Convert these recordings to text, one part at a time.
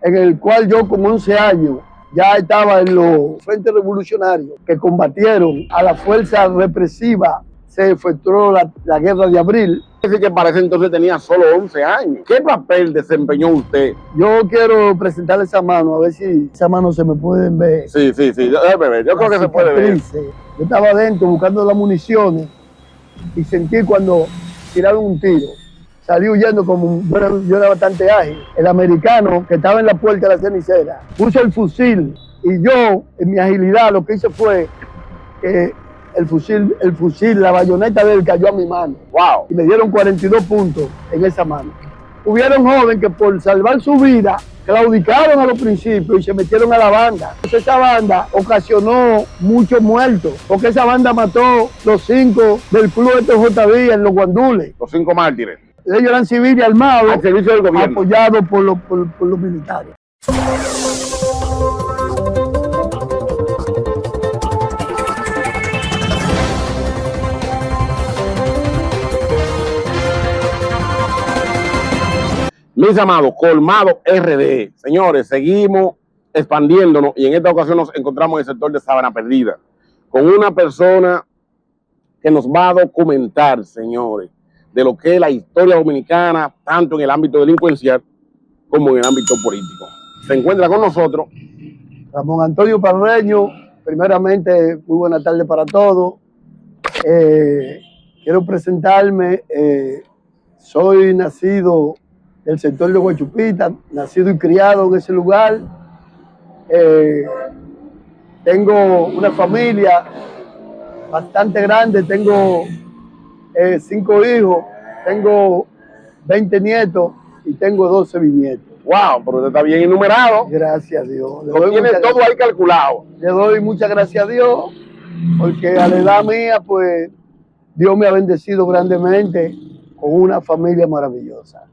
en el cual yo con 11 años ya estaba en los frentes revolucionarios que combatieron a la fuerza represiva. Se efectuó la guerra de abril. Dice que para ese entonces tenía solo 11 años. ¿Qué papel desempeñó usted? Yo quiero presentarle esa mano, a ver si esa mano se me pueden ver. Sí. Déjame ver. Yo creo que se puede ver. Yo estaba adentro buscando las municiones y sentí cuando tiraron un tiro. Salí huyendo como yo era bastante ágil. El americano que estaba en la puerta de la cenicera puso el fusil y yo, en mi agilidad, lo que hice fue que el fusil, la bayoneta de él cayó a mi mano. Wow. Y me dieron 42 puntos en esa mano. Hubieron jóvenes que por salvar su vida claudicaron a los principios y se metieron a la banda. Entonces esa banda ocasionó muchos muertos, porque esa banda mató los 5 del club JB en los guandules. Los 5 mártires. Ellos eran civiles armados, al servicio del gobierno, apoyados por los militares. Mis amados, Colmado RD. Señores, seguimos expandiéndonos y en esta ocasión nos encontramos en el sector de Sabana Perdida con una persona que nos va a documentar, señores, de lo que es la historia dominicana, tanto en el ámbito delincuencial como en el ámbito político. Se encuentra con nosotros Ramón Antonio Parreño. Primeramente, muy buena tarde para todos. Quiero presentarme. Soy nacido del sector de Huachupita, nacido y criado en ese lugar. Tengo una familia bastante grande, tengo 5 hijos, tengo 20 nietos y tengo 12 bisnietos. Wow, pero usted está bien enumerado. Gracias a Dios. Lo tiene todo ahí calculado. Le doy muchas gracias a Dios, porque a la edad mía, pues, Dios me ha bendecido grandemente con una familia maravillosa.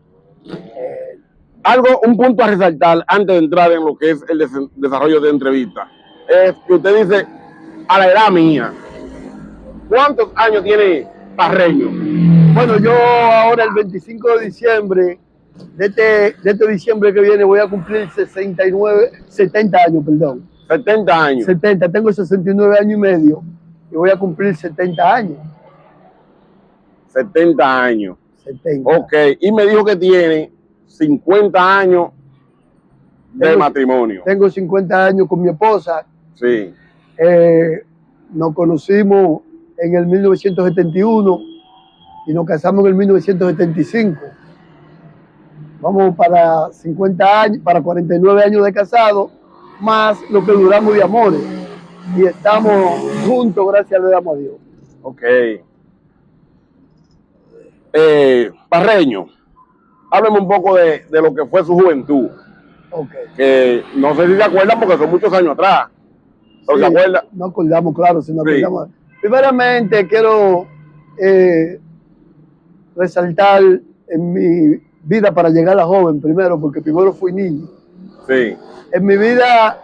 Un punto a resaltar antes de entrar en lo que es el desarrollo de entrevista, es que usted dice, a la edad mía, ¿cuántos años tiene Parreño? Bueno, yo ahora el 25 de diciembre, de este diciembre que viene, voy a cumplir 70 años, perdón. 70 años. 70, tengo 69 años y medio y voy a cumplir 70 años. 70 años. 70. Ok, y me dijo que tiene 50 años de matrimonio. Tengo 50 años con mi esposa. Sí. Nos conocimos en el 1971 y nos casamos en el 1975. Vamos para 50 años, para 49 años de casado, más lo que duramos de amores. Y estamos juntos, gracias le damos a Dios. Ok. Parreño, hábleme un poco de lo que fue su juventud. Okay. Que no sé si se acuerdan porque son muchos años atrás. ¿No se acuerdan? No acordamos, claro, si no acordamos. Sí. Primeramente quiero resaltar en mi vida para llegar a joven primero, porque primero fui niño. Sí. En mi vida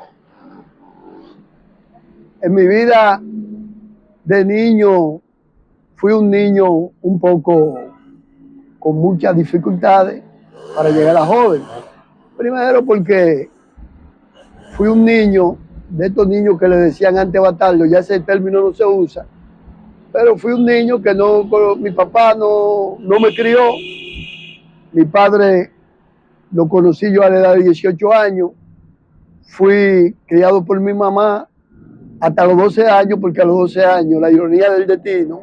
de niño, fui un niño un poco con muchas dificultades para llegar a joven. Primero porque fui un niño, de estos niños que le decían antes batardo, ya ese término no se usa, pero fui un niño que mi papá no me crió. Mi padre lo conocí yo a la edad de 18 años, fui criado por mi mamá hasta los 12 años, porque a los 12 años, la ironía del destino,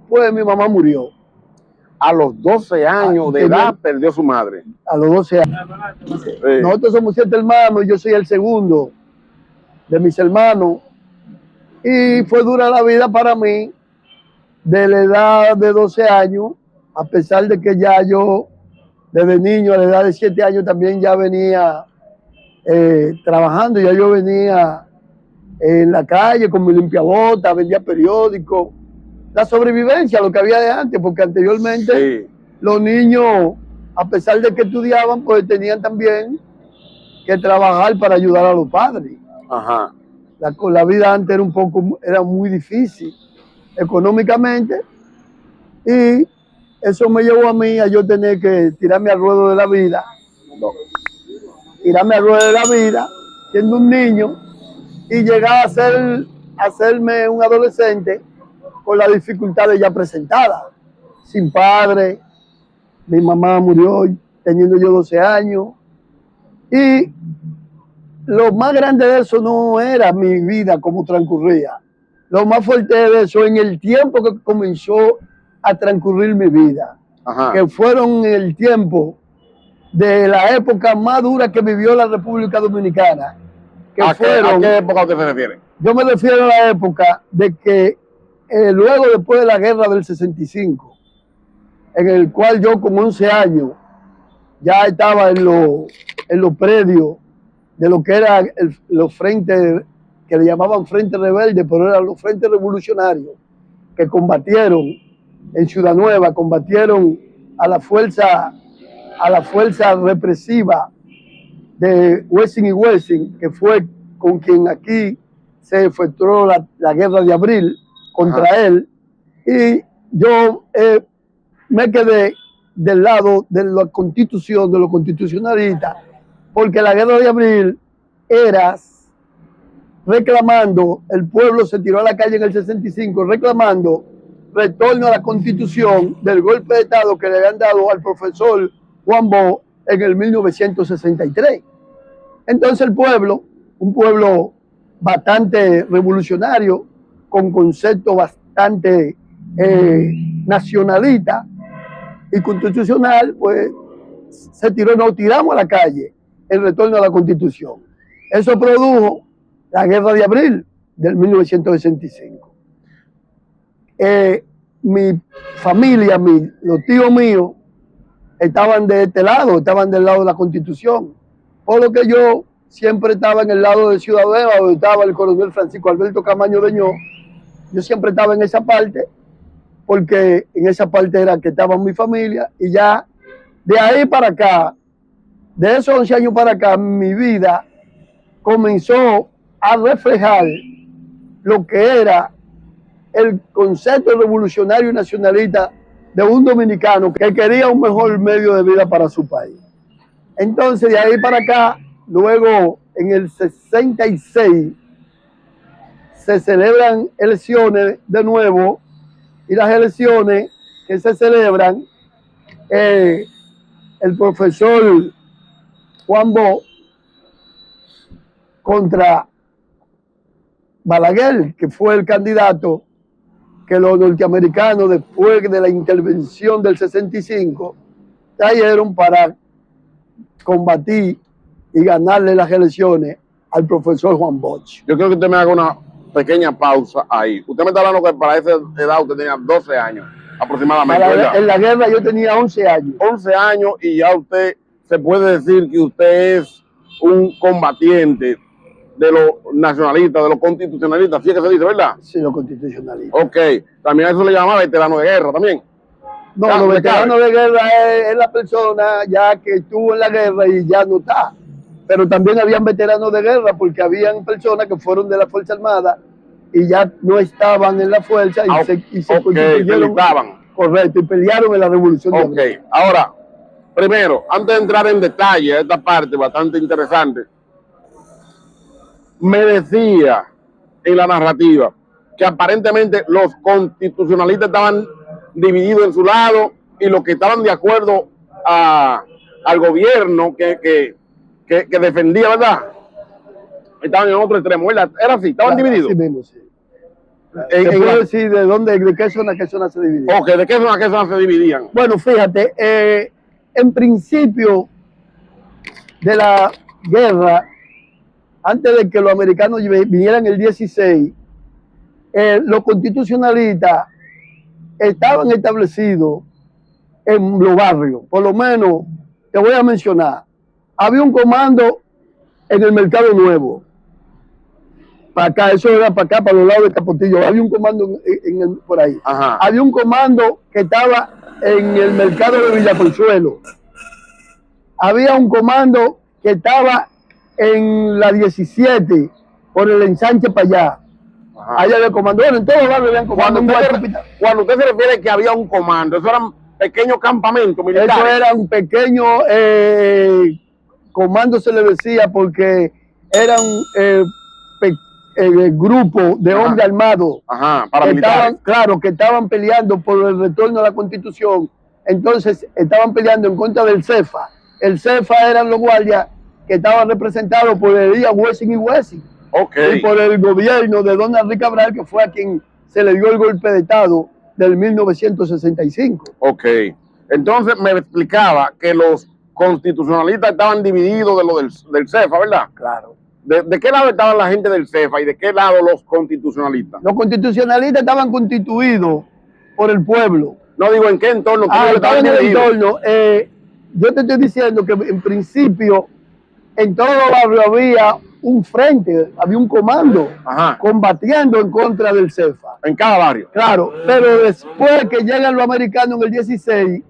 pues mi mamá murió. A los 12 años de edad perdió su madre. A los 12 años. Sí. Nosotros somos 7 hermanos, yo soy el segundo de mis hermanos. Y fue dura la vida para mí, de la edad de 12 años, a pesar de que ya yo, desde niño, a la edad de 7 años, también ya venía trabajando, ya yo venía en la calle con mi limpiabota, vendía periódicos. La sobrevivencia, lo que había de antes, porque anteriormente los niños, a pesar de que estudiaban, pues tenían también que trabajar para ayudar a los padres. Ajá. La vida antes era muy difícil económicamente, y eso me llevó a mí a yo tener que tirarme al ruedo de la vida tirarme al ruedo de la vida, siendo un niño, y llegar a hacerme un adolescente con las dificultades ya presentadas. Sin padre, mi mamá murió teniendo yo 12 años, y lo más grande de eso no era mi vida como transcurría. Lo más fuerte de eso en el tiempo que comenzó a transcurrir mi vida. Ajá. Que fueron el tiempo de la época más dura que vivió la República Dominicana. ¿A qué época usted se refiere? Yo me refiero a la época de que luego después de la guerra del 65, en el cual yo con 11 años ya estaba en los predios de lo que eran los frentes, que le llamaban frentes rebeldes, pero eran los frentes revolucionarios, que combatieron en Ciudad Nueva, combatieron a la fuerza represiva de Wessing y Wessing, que fue con quien aquí se efectuó la guerra de abril contra Ajá. él, y yo me quedé del lado de la constitución, de los constitucionalistas, porque la guerra de abril era reclamando, el pueblo se tiró a la calle en el 65 reclamando retorno a la constitución del golpe de Estado que le habían dado al profesor Juan Bosch en el 1963. Entonces el pueblo, un pueblo bastante revolucionario, con conceptos bastante nacionalista y constitucional, pues nos tiramos a la calle el retorno a la Constitución. Eso produjo la guerra de abril del 1965. Mi familia, los tíos míos, estaban de este lado, estaban del lado de la Constitución, por lo que yo siempre estaba en el lado de Ciudad Nueva, donde estaba el coronel Francisco Alberto Camaño Deñó. Yo siempre estaba en esa parte, porque en esa parte era que estaba mi familia, y ya de ahí para acá, de esos 11 años para acá, mi vida comenzó a reflejar lo que era el concepto revolucionario y nacionalista de un dominicano que quería un mejor medio de vida para su país. Entonces, de ahí para acá, luego en el 66, se celebran elecciones de nuevo, y las elecciones que se celebran, el profesor Juan Bosch contra Balaguer, que fue el candidato que los norteamericanos, después de la intervención del 65, trajeron para combatir y ganarle las elecciones al profesor Juan Bosch. Yo creo que usted me haga una pequeña pausa ahí. Usted me está hablando que para esa edad usted tenía 12 años aproximadamente. En la guerra yo tenía 11 años. 11 años, y ya usted se puede decir que usted es un combatiente de los nacionalistas, de los constitucionalistas, así es que se dice, ¿verdad? Sí, los constitucionalistas. Ok, también a eso le llama veterano de guerra también. No, los veteranos de guerra es la persona ya que estuvo en la guerra y ya no está. Pero también habían veteranos de guerra, porque habían personas que fueron de la Fuerza Armada y ya no estaban en la fuerza y se constituyeron. Correcto, y pelearon en la Revolución de Abril. Ahora, primero, antes de entrar en detalle a esta parte bastante interesante, me decía en la narrativa que aparentemente los constitucionalistas estaban divididos en su lado, y los que estaban de acuerdo al gobierno que defendía, ¿verdad?, estaban en otro extremo. ¿Era así? ¿Estaban divididos? Sí mismo, sí. ¿Te puedo decir de qué zona se dividían? Ok, ¿de qué zona se dividían? Bueno, fíjate, en principio de la guerra, antes de que los americanos vinieran el 16, los constitucionalistas estaban establecidos en los barrios. Por lo menos, te voy a mencionar, había un comando en el Mercado Nuevo, para acá, eso era para acá, para los lados de Capotillo, había un comando por ahí. Ajá. Había un comando que estaba en el mercado de Villaconsuelo. Había un comando que estaba en la 17, por el ensanche para allá. Ajá. Allá había comando. Bueno, en todos los barrios había comando. Cuando usted se refiere que había un comando, eso eran pequeños campamentos militares. Eso eran pequeños comando se le decía porque eran grupo de hombres armados paramilitares. que estaban peleando por el retorno a la Constitución. Entonces estaban peleando en contra del CEFA. El CEFA eran los guardias que estaban representados por Elías Wessing y Wessing. Y por el gobierno de don Enrique Cabral, que fue a quien se le dio el golpe de Estado del 1965. Entonces me explicaba que los constitucionalistas estaban divididos de lo del CEFA, ¿verdad? Claro. ¿De qué lado estaban la gente del CEFA y de qué lado los constitucionalistas? Los constitucionalistas estaban constituidos por el pueblo. No digo en qué entorno. Estaban en el entorno. Yo te estoy diciendo que en principio en todos los barrios había un frente, había un comando combatiendo en contra del CEFA. En cada barrio. Claro, pero después que llegan los americanos en el 16,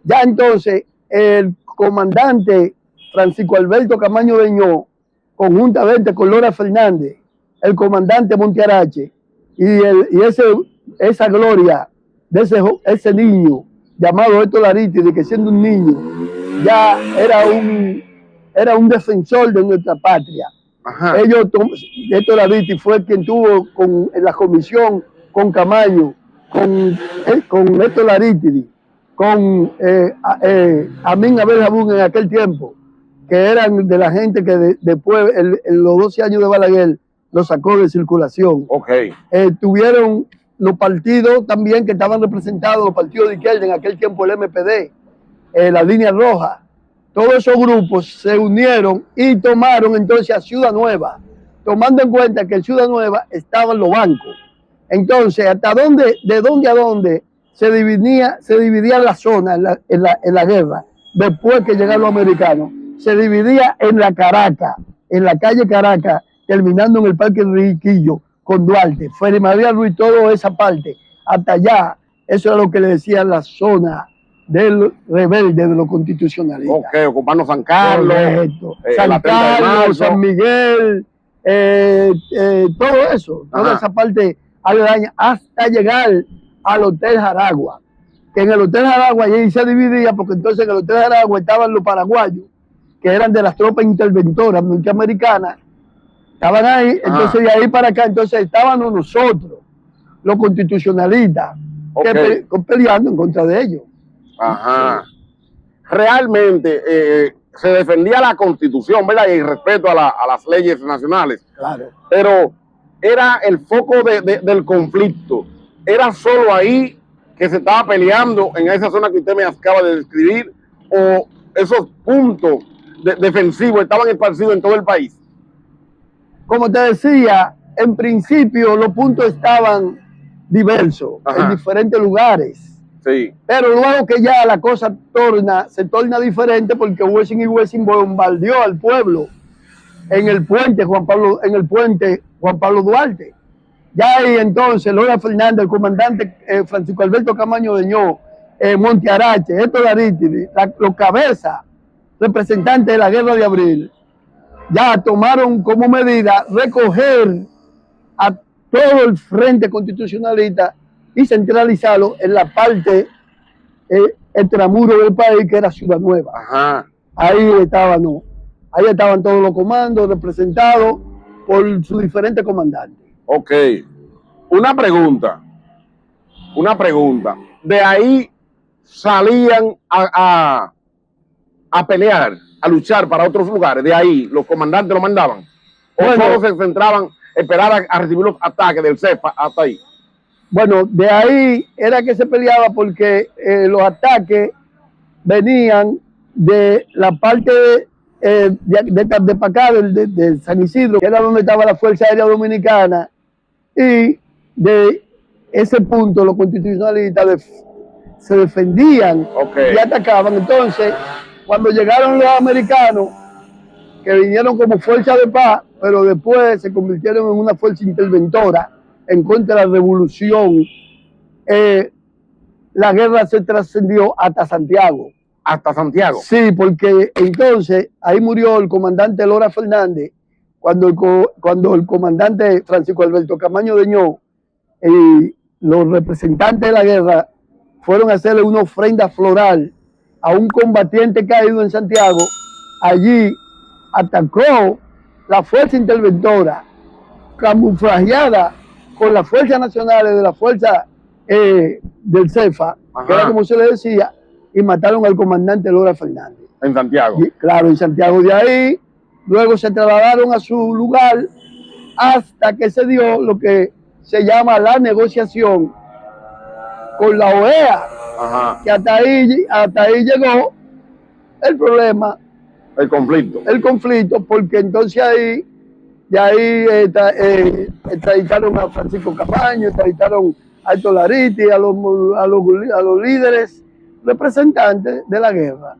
ya entonces el comandante Francisco Alberto Camaño Deñó, conjuntamente con Lora Fernández, el comandante Montearache, y esa gloria de ese niño llamado Héctor Arítide, que siendo un niño ya era un defensor de nuestra patria. Héctor Arítide fue quien tuvo en la comisión con Camaño, con Héctor Arítide, con Amín Abel Jabún en aquel tiempo, que eran de la gente que después, en los 12 años de Balaguer, lo sacó de circulación. Tuvieron los partidos también que estaban representados, los partidos de izquierda, en aquel tiempo el MPD, la Línea Roja. Todos esos grupos se unieron y tomaron entonces a Ciudad Nueva, tomando en cuenta que en Ciudad Nueva estaban los bancos. Entonces, de dónde a dónde se dividía la zona en la guerra, después que llegaron los americanos. Se dividía en la Caracas, en la calle Caracas, terminando en el Parque Enriquillo, con Duarte, Félix María Ruiz, toda esa parte, hasta allá. Eso era lo que le decían la zona del rebelde, de los constitucionalistas. Ocupando San Carlos, San Carlos, San Miguel, todo eso, toda esa parte aledaña, hasta llegar al Hotel Jaragua, que en el Hotel Jaragua allí se dividía, porque entonces en el Hotel Jaragua estaban los paraguayos, que eran de las tropas interventoras norteamericanas, estaban ahí, entonces de ahí para acá, entonces estábamos nosotros, los constitucionalistas, peleando en contra de ellos. Realmente se defendía la Constitución, ¿verdad? Y el respeto a las leyes nacionales. Claro. Pero era el foco del conflicto. ¿Era solo ahí que se estaba peleando, en esa zona que usted me acaba de describir, o esos puntos defensivos estaban esparcidos en todo el país? Como te decía, en principio los puntos estaban diversos en diferentes lugares. Sí. Pero luego que ya la cosa se torna diferente, porque Wessing y Wessing bombardeó al pueblo en el puente Juan Pablo Duarte. Ya ahí entonces Lora Fernández, el comandante Francisco Alberto Camaño Deñó, Montearache, Héctor Arítide, los cabezas representantes de la Guerra de Abril, ya tomaron como medida recoger a todo el frente constitucionalista y centralizarlo en la parte extramuro del país, que era Ciudad Nueva. Ahí estaban todos los comandos representados por sus diferentes comandantes. Una pregunta. De ahí salían a pelear, a luchar para otros lugares. De ahí los comandantes lo mandaban. ¿O solo se centraban, esperar a recibir los ataques del CEFA hasta ahí? Bueno, de ahí era que se peleaba, porque los ataques venían de la parte de para acá, de San Isidro, que era donde estaba la Fuerza Aérea Dominicana, y de ese punto los constitucionalistas se defendían y atacaban. Entonces, cuando llegaron los americanos, que vinieron como fuerza de paz, pero después se convirtieron en una fuerza interventora en contra de la revolución, la guerra se trascendió hasta Santiago. ¿Hasta Santiago? Sí, porque entonces ahí murió el comandante Lora Fernández, cuando el comandante Francisco Alberto Camaño Deñó y los representantes de la guerra fueron a hacerle una ofrenda floral a un combatiente caído en Santiago, allí atacó la fuerza interventora, camuflajeada con las fuerzas nacionales de la fuerza del CEFA, que era como se le decía, y mataron al comandante Lora Fernández. En Santiago. Y, claro, en Santiago. De ahí, luego se trasladaron a su lugar hasta que se dio lo que se llama la negociación con la OEA. Ajá. Que hasta ahí llegó el problema. El conflicto. El conflicto, porque entonces de ahí extraditaron a Francisco Camaño, extraditaron a Héctor Lariti, a los líderes representantes de la guerra.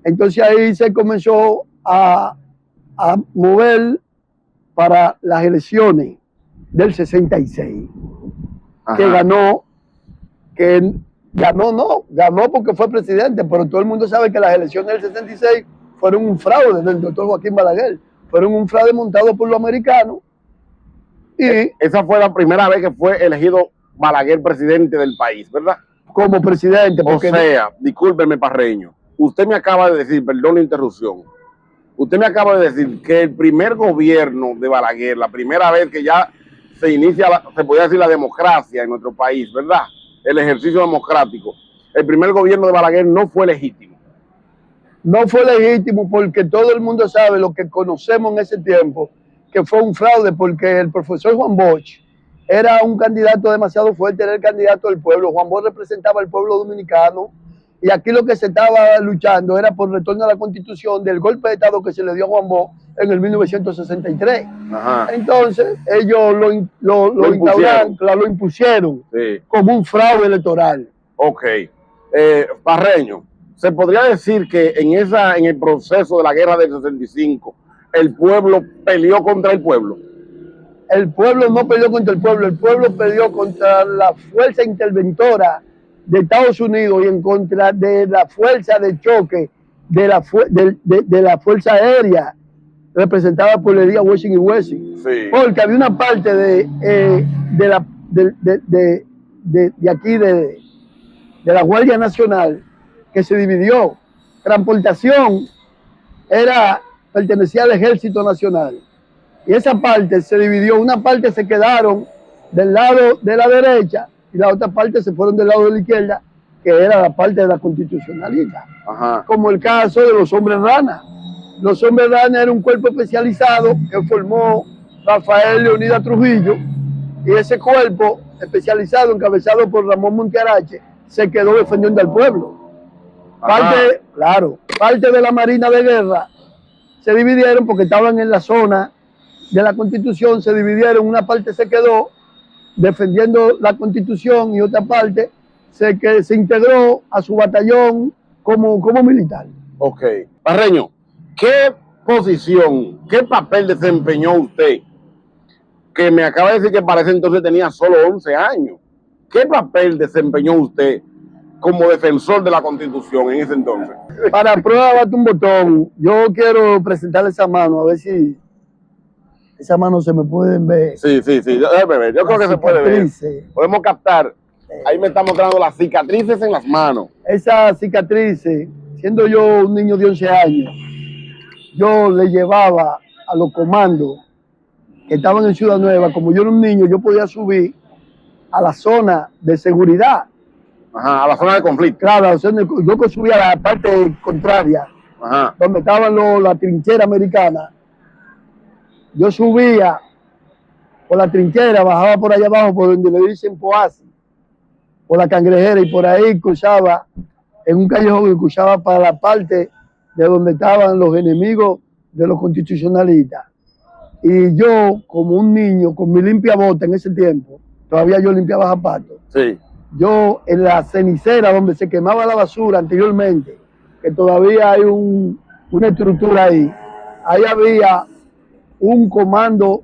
Entonces ahí se comenzó a mover para las elecciones del 66, Ajá. Ganó porque fue presidente, pero todo el mundo sabe que las elecciones del 66 fueron un fraude del doctor Joaquín Balaguer, fueron un fraude montado por los americanos. Y esa fue la primera vez que fue elegido Balaguer presidente del país, ¿verdad? Como presidente. Porque o sea, discúlpeme, Parreño, usted me acaba de decir, perdón la interrupción, usted me acaba de decir que el primer gobierno de Balaguer, la primera vez que ya se inicia, se podría decir, la democracia en nuestro país, ¿verdad? El ejercicio democrático. El primer gobierno de Balaguer no fue legítimo. No fue legítimo porque todo el mundo sabe lo que conocemos en ese tiempo, que fue un fraude, porque el profesor Juan Bosch era un candidato demasiado fuerte, era el candidato del pueblo. Juan Bosch representaba al pueblo dominicano, y aquí lo que se estaba luchando era por el retorno a la Constitución del golpe de Estado que se le dio a Juan Bosch en el 1963. Ajá. Entonces, ellos lo impusieron sí. Como un fraude electoral. Ok. Parreño, ¿se podría decir que en el proceso de la guerra del 65, el pueblo peleó contra el pueblo? El pueblo no peleó contra el pueblo peleó contra la fuerza interventora de Estados Unidos y en contra de la fuerza de choque de la fuerza aérea representada por el día Wessing y Wessing. Sí. Porque había una parte de aquí de la Guardia Nacional que se dividió. Transportación pertenecía al Ejército Nacional. Y esa parte se dividió. Una parte se quedaron del lado de la derecha y la otra parte se fueron del lado de la izquierda, que era la parte de la constitucionalista. Ajá. Como el caso de los hombres rana. Los hombres rana era un cuerpo especializado que formó Rafael Leonidas Trujillo, y ese cuerpo especializado, encabezado por Ramón Montearache, se quedó defendiendo al pueblo. Parte de la Marina de Guerra se dividieron porque estaban en la zona de la Constitución, se dividieron, una parte se quedó defendiendo la Constitución y otra parte se integró a su batallón como militar. Ok. Parreño, ¿qué posición, qué papel desempeñó usted? Que me acaba de decir que para ese entonces tenía solo 11 años. ¿Qué papel desempeñó usted como defensor de la Constitución en ese entonces? Para prueba, bate un botón. Yo quiero presentarle esa mano, a ver si esa mano se me pueden ver. Sí. Déjame ver. Yo creo que se puede ver. Podemos captar. Ahí me está mostrando las cicatrices en las manos. Esas cicatrices, siendo yo un niño de 11 años, yo le llevaba a los comandos que estaban en Ciudad Nueva. Como yo era un niño, yo podía subir a la zona de seguridad. Ajá, a la zona de conflicto. Claro, yo subía a la parte contraria, ajá, donde estaban la trinchera americana. Yo subía por la trinchera, bajaba por allá abajo, por donde le dicen Poasi, por la Cangrejera, y por ahí cruzaba, en un callejón, y cruzaba para la parte de donde estaban los enemigos de los constitucionalistas. Y yo, como un niño, con mi limpia bota en ese tiempo, todavía yo limpiaba zapatos. Sí. Yo, en la cenicera donde se quemaba la basura anteriormente, que todavía hay una estructura ahí había un comando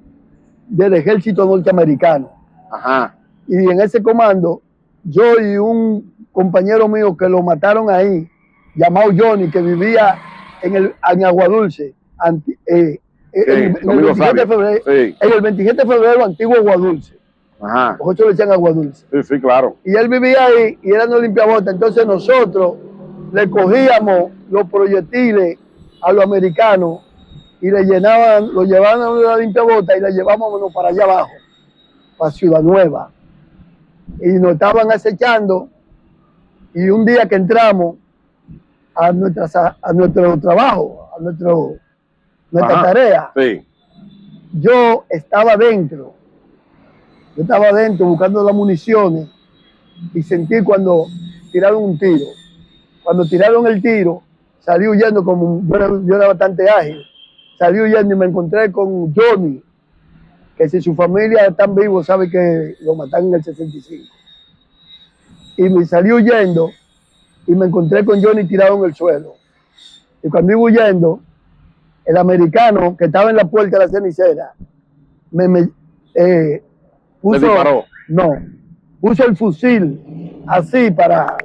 del ejército norteamericano. Ajá. Y en ese comando, yo y un compañero mío que lo mataron ahí, llamado Johnny, que vivía en Aguadulce, en el 27 de febrero, sí. En el 27 de febrero, antiguo Aguadulce. Ajá. Nosotros le decían Aguadulce. Sí, claro. Y él vivía ahí y era no limpiabota. Entonces nosotros le cogíamos los proyectiles a los americanos y le llenaban, lo llevaban a una limpiabota y la llevábamos para allá abajo, para Ciudad Nueva. Y nos estaban acechando y un día que entramos a nuestro trabajo, a nuestra tarea, sí. yo estaba dentro buscando las municiones y sentí cuando tiraron un tiro. Cuando tiraron el tiro, salí huyendo, como yo era bastante ágil, salí huyendo y me encontré con Johnny, que si su familia están vivos sabe que lo mataron en el 65. Y me salí huyendo y me encontré con Johnny tirado en el suelo. Y cuando iba huyendo, el americano que estaba en la puerta de la cenicera puso, disparó. No, puso el fusil así para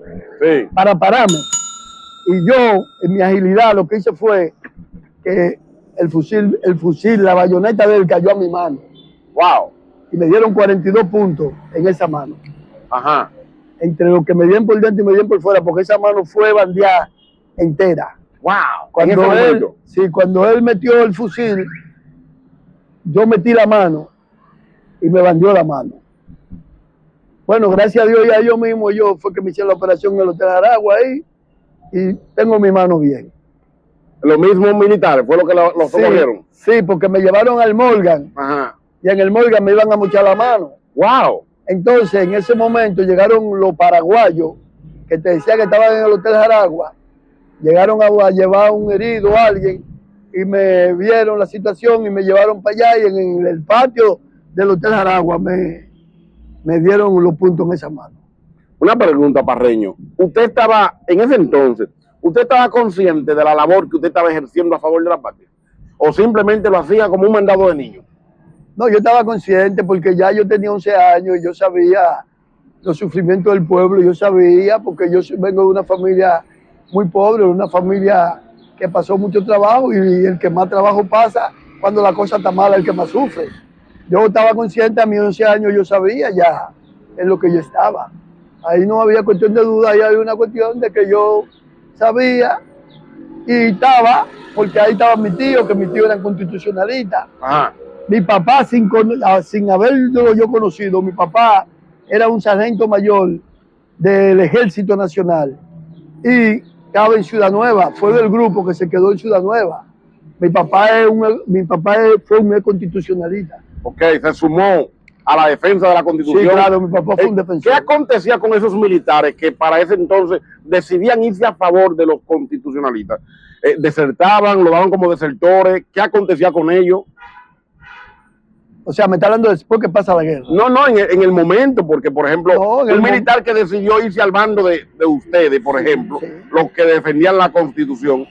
pararme. Y yo, en mi agilidad, lo que hice fue que el fusil, la bayoneta de él cayó a mi mano. Wow. Y me dieron 42 puntos en esa mano. Ajá. Entre lo que me dieron por dentro y me dieron por fuera, porque esa mano fue bandeada entera. Wow. Cuando él metió el fusil, yo metí la mano y me bandeó la mano. Bueno, gracias a Dios y a yo mismo, fue que me hicieron la operación en el Hotel Aragua ahí y tengo mi mano bien. Los mismos militares, fue lo que lo socorrieron. Sí, porque me llevaron al Morgan. Ajá. Y en el Morgan me iban a mochar la mano. Wow. Entonces, en ese momento llegaron los paraguayos que te decía que estaban en el Hotel Aragua. Llegaron a llevar un herido a alguien y me vieron la situación y me llevaron para allá y en el patio del Hotel Aragua me dieron los puntos en esa mano. Una pregunta, Parreño. ¿Usted estaba, en ese entonces, usted estaba consciente de la labor que usted estaba ejerciendo a favor de la patria? ¿O simplemente lo hacía como un mandado de niño? No, yo estaba consciente porque ya yo tenía 11 años y yo sabía los sufrimientos del pueblo, yo sabía, porque yo vengo de una familia muy pobre, de una familia que pasó mucho trabajo y el que más trabajo pasa, cuando la cosa está mala, el que más sufre. Yo estaba consciente, a mis 11 años yo sabía ya en lo que yo estaba. Ahí no había cuestión de duda, ahí había una cuestión de que yo sabía y estaba, porque ahí estaba mi tío, que mi tío era constitucionalista. Ajá. Mi papá, sin haberlo yo conocido, mi papá era un sargento mayor del Ejército Nacional y estaba en Ciudad Nueva, fue del grupo que se quedó en Ciudad Nueva. Mi papá fue un constitucionalista. Ok, se sumó a la defensa de la Constitución. Sí, claro, mi papá fue un defensor. ¿Qué acontecía con esos militares que para ese entonces decidían irse a favor de los constitucionalistas? ¿Desertaban, lo daban como desertores? ¿Qué acontecía con ellos? O sea, me está hablando después que pasa la guerra. No, en el momento, porque, por ejemplo, un militar que decidió irse al bando de ustedes, por ejemplo, sí, los que defendían la Constitución,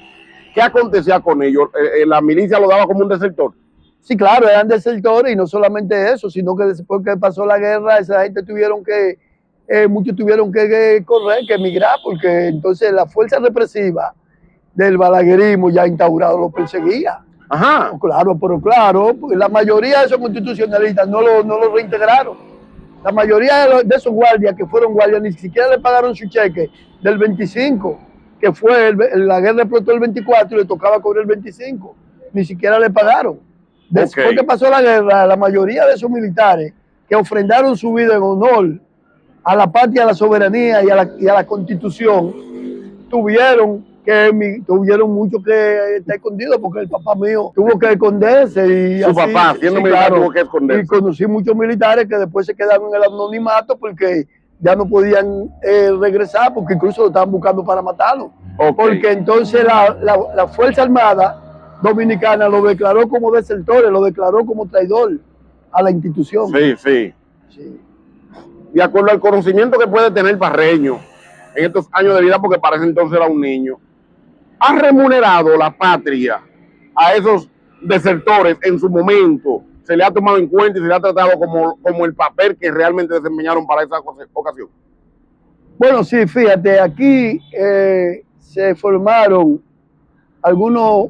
¿qué acontecía con ellos? ¿La milicia lo daba como un desertor? Sí, claro, eran desertores y no solamente eso, sino que después que pasó la guerra, esa gente muchos tuvieron que correr, que emigrar, porque entonces la fuerza represiva del balaguerismo ya instaurado lo perseguía. Ajá. Claro, pero claro, la mayoría de esos constitucionalistas no lo reintegraron. La mayoría de esos guardias que fueron guardias ni siquiera le pagaron su cheque del 25, que fue, la guerra explotó el 24 y le tocaba cobrar el 25. Ni siquiera le pagaron. Después que pasó la guerra, la mayoría de esos militares que ofrendaron su vida en honor a la patria, a la soberanía y a la Constitución, tuvieron mucho que estar escondidos porque el papá mío tuvo que esconderse. Y su así, papá, siendo militar, tuvo que esconderse. Y conocí muchos militares que después se quedaron en el anonimato porque ya no podían regresar, porque incluso lo estaban buscando para matarlo. Porque entonces la Fuerza Armada Dominicana lo declaró como desertores, lo declaró como traidor a la institución. Sí. De acuerdo al conocimiento que puede tener Parreño en estos años de vida, porque para ese entonces era un niño, ¿ha remunerado la patria a esos desertores en su momento? ¿Se le ha tomado en cuenta y se le ha tratado como el papel que realmente desempeñaron para esa ocasión? Bueno, sí, fíjate, aquí se formaron algunos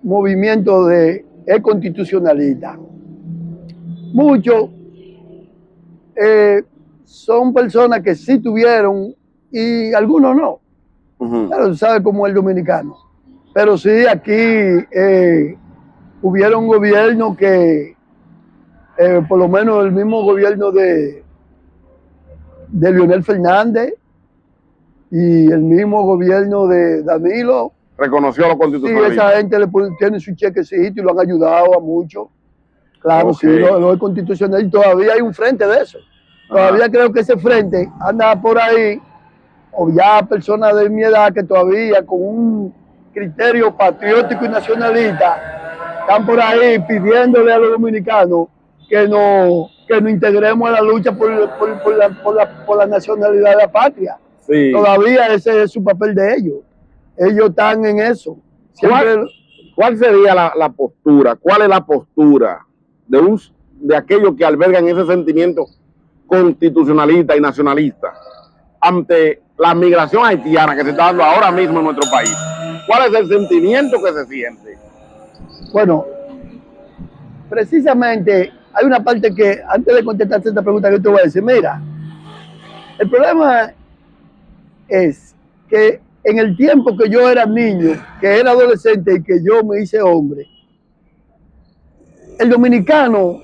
movimientos de constitucionalistas. Muchos son personas que sí tuvieron y algunos no. Claro, tú sabes cómo es el dominicano. Pero sí, aquí hubieron gobiernos que, por lo menos el mismo gobierno de Leonel Fernández y el mismo gobierno de Danilo, reconoció lo sí, constitucionalista. esa gente tiene su chequecito y lo han ayudado a mucho. Claro, Ok. sí, lo es constitucional y todavía hay un frente de eso. Todavía creo que ese frente anda por ahí, o ya personas de mi edad que todavía con un criterio patriótico y nacionalista están por ahí pidiéndole a los dominicanos que nos integremos a la lucha por la nacionalidad de la patria. Sí. Todavía ese es su papel de ellos. Ellos están en eso. ¿Cuál sería la postura? ¿Cuál es la postura de aquellos que albergan ese sentimiento constitucionalista y nacionalista ante la migración haitiana que se está dando ahora mismo en nuestro país? ¿Cuál es el sentimiento que se siente? Bueno, precisamente hay una parte que, antes de contestarte esta pregunta, que te voy a decir, mira, el problema es que en el tiempo que yo era niño, que era adolescente y que yo me hice hombre, el dominicano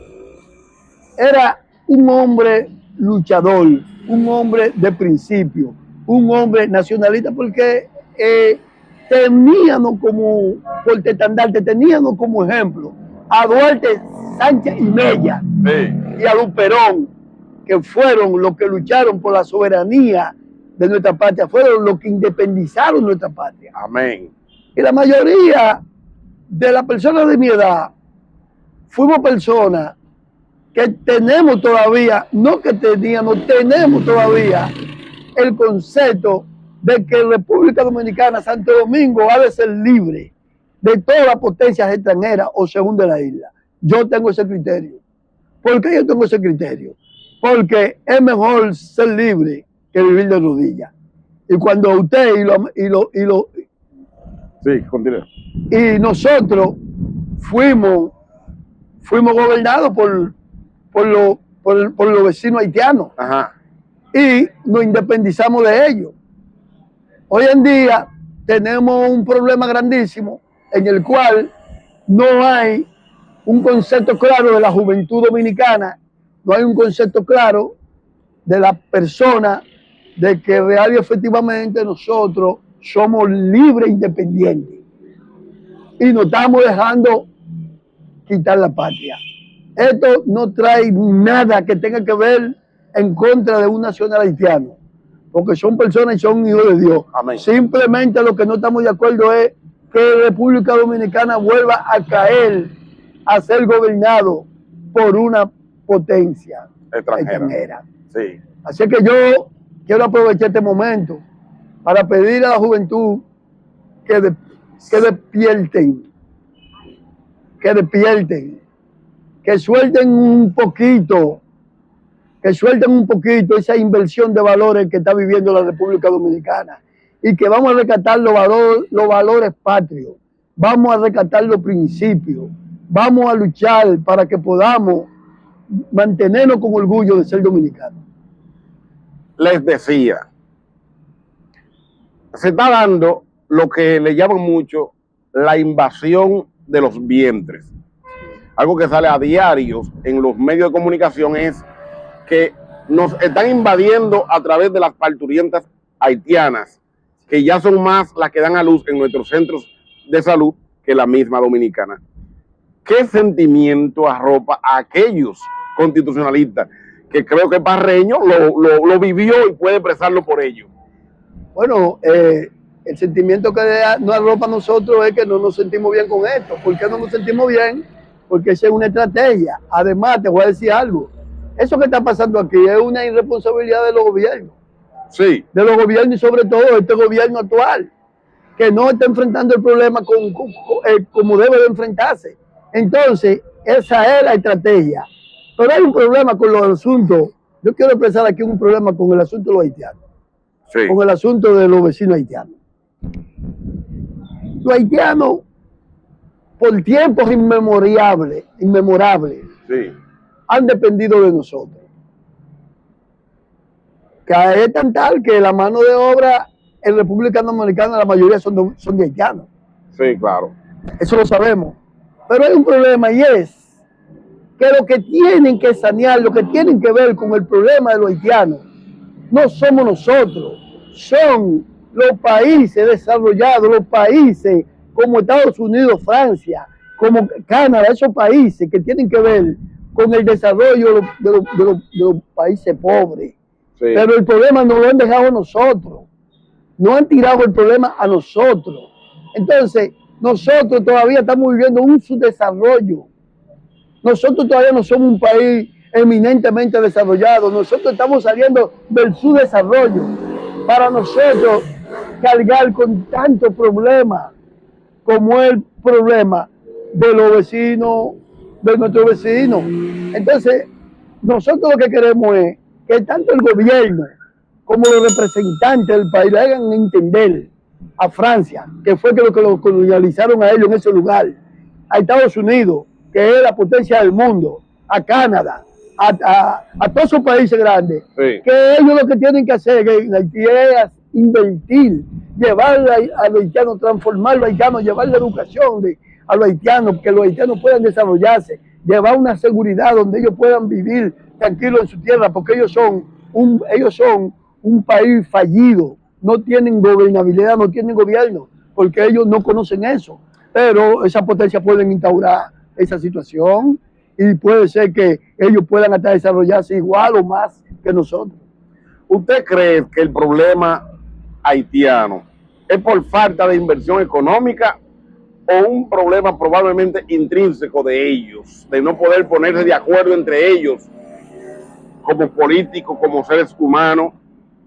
era un hombre luchador, un hombre de principio, un hombre nacionalista, porque teníamos como portestandarte, teníamos como ejemplo a Duarte, Sánchez y Mella, Sí. y a Luperón, que fueron los que lucharon por la soberanía de nuestra patria, fueron los que independizaron nuestra patria. Amén. Y la mayoría de las personas de mi edad fuimos personas que tenemos todavía, no que teníamos, tenemos todavía el concepto de que República Dominicana, Santo Domingo, ha de ser libre de todas las potencias extranjeras o según de la isla. Yo tengo ese criterio. ¿Por qué yo tengo ese criterio? Porque es mejor ser libre que vivir de rodillas. Y cuando usted Sí, continúa. y nosotros fuimos gobernados por los vecinos haitianos. Ajá. Y nos independizamos de ellos. Hoy en día tenemos un problema grandísimo en el cual no hay un concepto claro de la juventud dominicana, no hay un concepto claro de la persona, de que real y efectivamente nosotros somos libres e independientes. Y nos estamos dejando quitar la patria. Esto no trae nada que tenga que ver en contra de un nacional haitiano, porque son personas y son hijos de Dios. Amén. Simplemente lo que no estamos de acuerdo es que República Dominicana vuelva a caer, a ser gobernado por una potencia extranjera. Sí. Así que yo quiero aprovechar este momento para pedir a la juventud que despierten, que suelten un poquito esa inversión de valores que está viviendo la República Dominicana y que vamos a rescatar los valores patrios, vamos a rescatar los principios, vamos a luchar para que podamos mantenernos con orgullo de ser dominicanos. Les decía, se está dando lo que le llaman mucho la invasión de los vientres. Algo que sale a diario en los medios de comunicación es que nos están invadiendo a través de las parturientas haitianas, que ya son más las que dan a luz en nuestros centros de salud que la misma dominicana. ¿Qué sentimiento arropa a aquellos constitucionalistas que creo que Parreño lo vivió y puede expresarlo por ello? Bueno, el sentimiento que nos arropa a nosotros es que no nos sentimos bien con esto. ¿Por qué no nos sentimos bien? Porque esa es una estrategia. Además, te voy a decir algo. Eso que está pasando aquí es una irresponsabilidad de los gobiernos. Sí. De los gobiernos y sobre todo este gobierno actual, que no está enfrentando el problema como debe de enfrentarse. Entonces, esa es la estrategia. Pero hay un problema con los asuntos. Yo quiero expresar aquí un problema con el asunto de los haitianos. Sí. Con el asunto de los vecinos haitianos. Los haitianos, por tiempos inmemorables, Sí. han dependido de nosotros. Que es tan tal que la mano de obra en República Dominicana la mayoría son de haitianos. Sí, claro. Eso lo sabemos. Pero hay un problema y es que lo que tienen que sanear, lo que tienen que ver con el problema de los haitianos, no somos nosotros, son los países desarrollados, los países como Estados Unidos, Francia, como Canadá, esos países que tienen que ver con el desarrollo de los países pobres. Sí. Pero el problema nos lo han dejado a nosotros, no han tirado el problema a nosotros. Entonces, nosotros todavía estamos viviendo un subdesarrollo. Nosotros todavía no somos un país eminentemente desarrollado. Nosotros estamos saliendo del subdesarrollo. Para nosotros cargar con tantos problemas como el problema de los vecinos, de nuestros vecinos. Entonces, nosotros lo que queremos es que tanto el gobierno como los representantes del país le hagan entender a Francia, que fue que lo colonializaron a ellos en ese lugar, a Estados Unidos, que es la potencia del mundo, a Canadá, a todos esos países grandes, sí, que ellos lo que tienen que hacer en Haití es invertir, llevar a los haitianos, transformar a los haitianos, llevar la educación a los haitianos, que los haitianos puedan desarrollarse, llevar una seguridad donde ellos puedan vivir tranquilos en su tierra, porque ellos son un país fallido, no tienen gobernabilidad, no tienen gobierno, porque ellos no conocen eso, pero esas potencias pueden instaurar esa situación y puede ser que ellos puedan hasta desarrollarse igual o más que nosotros. ¿Usted cree que el problema haitiano es por falta de inversión económica o un problema probablemente intrínseco de ellos, de no poder ponerse de acuerdo entre ellos como políticos, como seres humanos?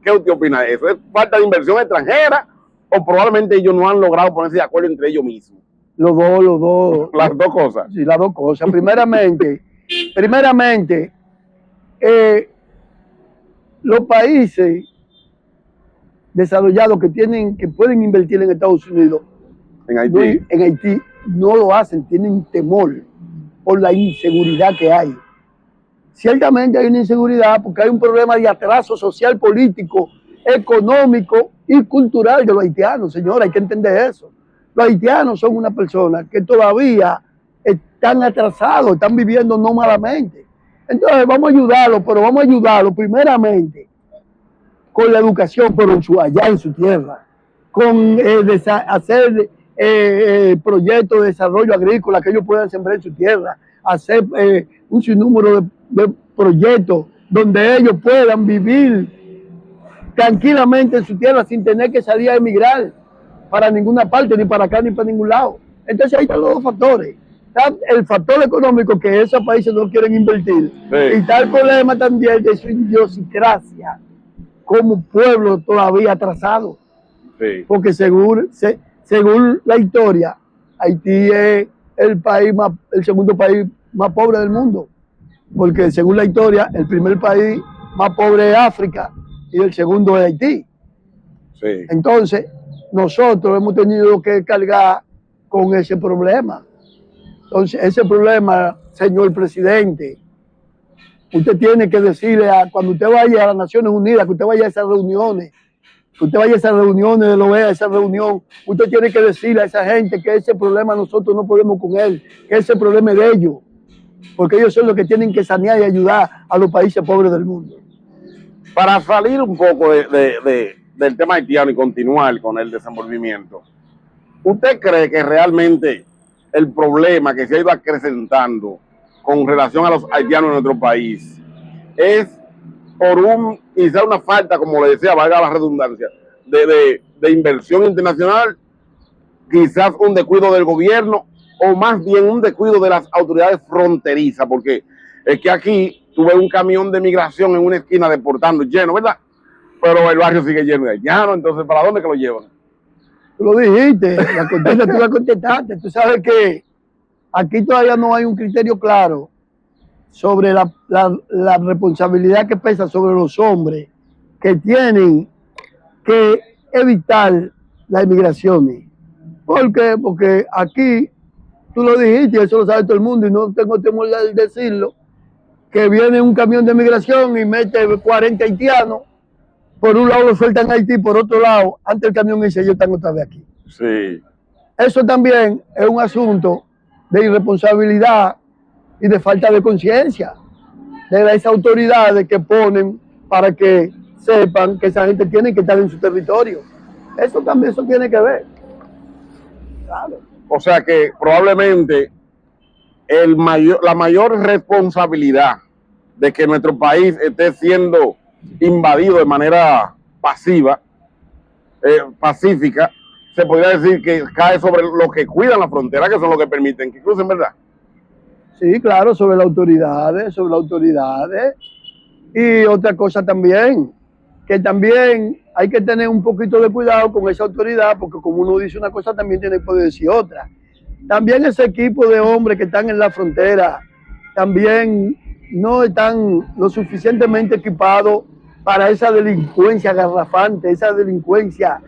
¿Qué usted opina de eso? ¿Es falta de inversión extranjera o probablemente ellos no han logrado ponerse de acuerdo entre ellos mismos? Los dos. Las dos cosas. Sí, las dos cosas. Primeramente, los países desarrollados que pueden invertir en Estados Unidos, en Haití, no lo hacen, tienen temor por la inseguridad que hay. Ciertamente hay una inseguridad porque hay un problema de atraso social, político, económico y cultural de los haitianos, señora, hay que entender eso. Los haitianos son una persona que todavía están atrasados, están viviendo no malamente. Entonces vamos a ayudarlos, pero vamos a ayudarlos primeramente con la educación, pero allá en su tierra, con hacer proyectos de desarrollo agrícola que ellos puedan sembrar en su tierra, hacer un sinnúmero de proyectos donde ellos puedan vivir tranquilamente en su tierra sin tener que salir a emigrar para ninguna parte, ni para acá, ni para ningún lado. Entonces ahí están los dos factores. Está el factor económico que esos países no quieren invertir. Sí. Y está el problema también de su idiosincrasia como pueblo todavía atrasado. Sí. Porque según la historia, Haití es el segundo país más pobre del mundo. Porque según la historia, el primer país más pobre es África y el segundo es Haití. Sí. Entonces, nosotros hemos tenido que cargar con ese problema. Entonces, ese problema, señor presidente, usted tiene que decirle cuando usted vaya a las Naciones Unidas, que usted vaya a esas reuniones, de la OEA, esa reunión, usted tiene que decirle a esa gente que ese problema nosotros no podemos con él, que ese problema es de ellos, porque ellos son los que tienen que sanear y ayudar a los países pobres del mundo. Para salir un poco del tema haitiano y continuar con el desenvolvimiento, ¿usted cree que realmente el problema que se ha ido acrecentando con relación a los haitianos en nuestro país es por quizá una falta, como le decía, valga la redundancia, de inversión internacional, quizás un descuido del gobierno o más bien un descuido de las autoridades fronterizas? Porque es que aquí tuve un camión de migración en una esquina deportando lleno, ¿verdad? Pero el barrio sigue lleno de haitianos, entonces ¿para dónde que lo llevan? Tú lo dijiste, tú la contestaste. Tú sabes que aquí todavía no hay un criterio claro sobre la responsabilidad que pesa sobre los hombres que tienen que evitar las emigraciones. ¿Por qué? Porque aquí, tú lo dijiste, eso lo sabe todo el mundo y no tengo temor de decirlo, que viene un camión de migración y mete 40 haitianos. Por un lado lo sueltan a Haití, por otro lado, antes el camión dice, ellos están otra vez aquí. Sí. eso también es un asunto de irresponsabilidad y de falta de conciencia de esas autoridades que ponen para que sepan que esa gente tiene que estar en su territorio. Eso también tiene que ver. Claro. O sea que probablemente la mayor responsabilidad de que nuestro país esté siendo invadido de manera pasiva, pacífica, se podría decir que cae sobre los que cuidan la frontera, que son los que permiten que crucen, ¿verdad? Sí, claro, sobre las autoridades, Y otra cosa también, que también hay que tener un poquito de cuidado con esa autoridad, porque como uno dice una cosa, también tiene que poder decir otra. También ese equipo de hombres que están en la frontera, también no están lo suficientemente equipados para esa delincuencia garrafante, esa delincuencia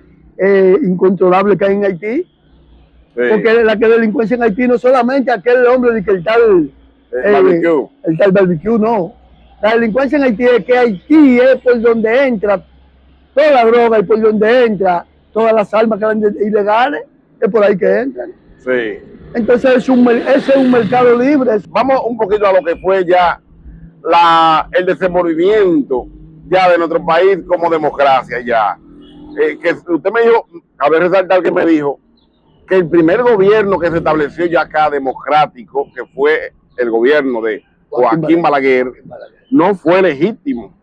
incontrolable que hay en Haití. Sí. Porque la que delincuencia en Haití no solamente aquel hombre de que el tal barbecue, no. La delincuencia en Haití es que Haití es por donde entra toda la droga y por donde entra todas las armas que andan ilegales, es por ahí que entran. Sí. Entonces ese es un mercado libre. Vamos un poquito a lo que fue ya el desenvolvimiento ya de nuestro país como democracia ya. Que usted me dijo, a ver resaltar que me dijo, que el primer gobierno que se estableció ya acá democrático, que fue el gobierno de Joaquín Balaguer, no fue legítimo.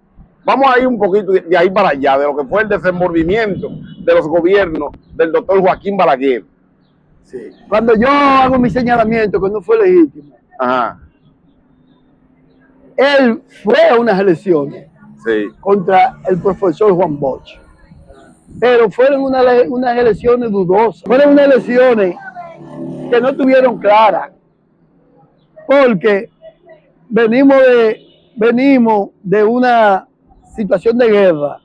Vamos a ir un poquito de ahí para allá, de lo que fue el desenvolvimiento de los gobiernos del doctor Joaquín Balaguer. Sí. Cuando yo hago mi señalamiento que no fue legítimo, ajá, él fue a unas elecciones contra el profesor Juan Bosch. Pero fueron unas elecciones dudosas, fueron unas elecciones que no tuvieron claras, porque venimos de una situación de guerra,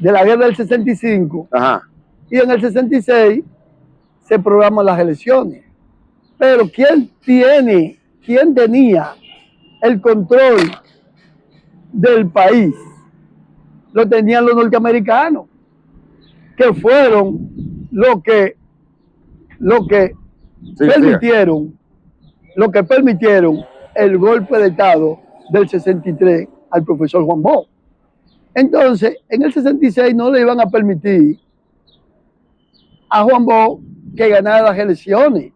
de la guerra del 65, ajá, y en el 66 se programan las elecciones. Pero ¿quién tenía el control del país? Lo tenían los norteamericanos, que fueron lo que permitieron el golpe de Estado del 63 al profesor Juan Bosch. Entonces, en el 66 no le iban a permitir a Juan Bosch que ganara las elecciones.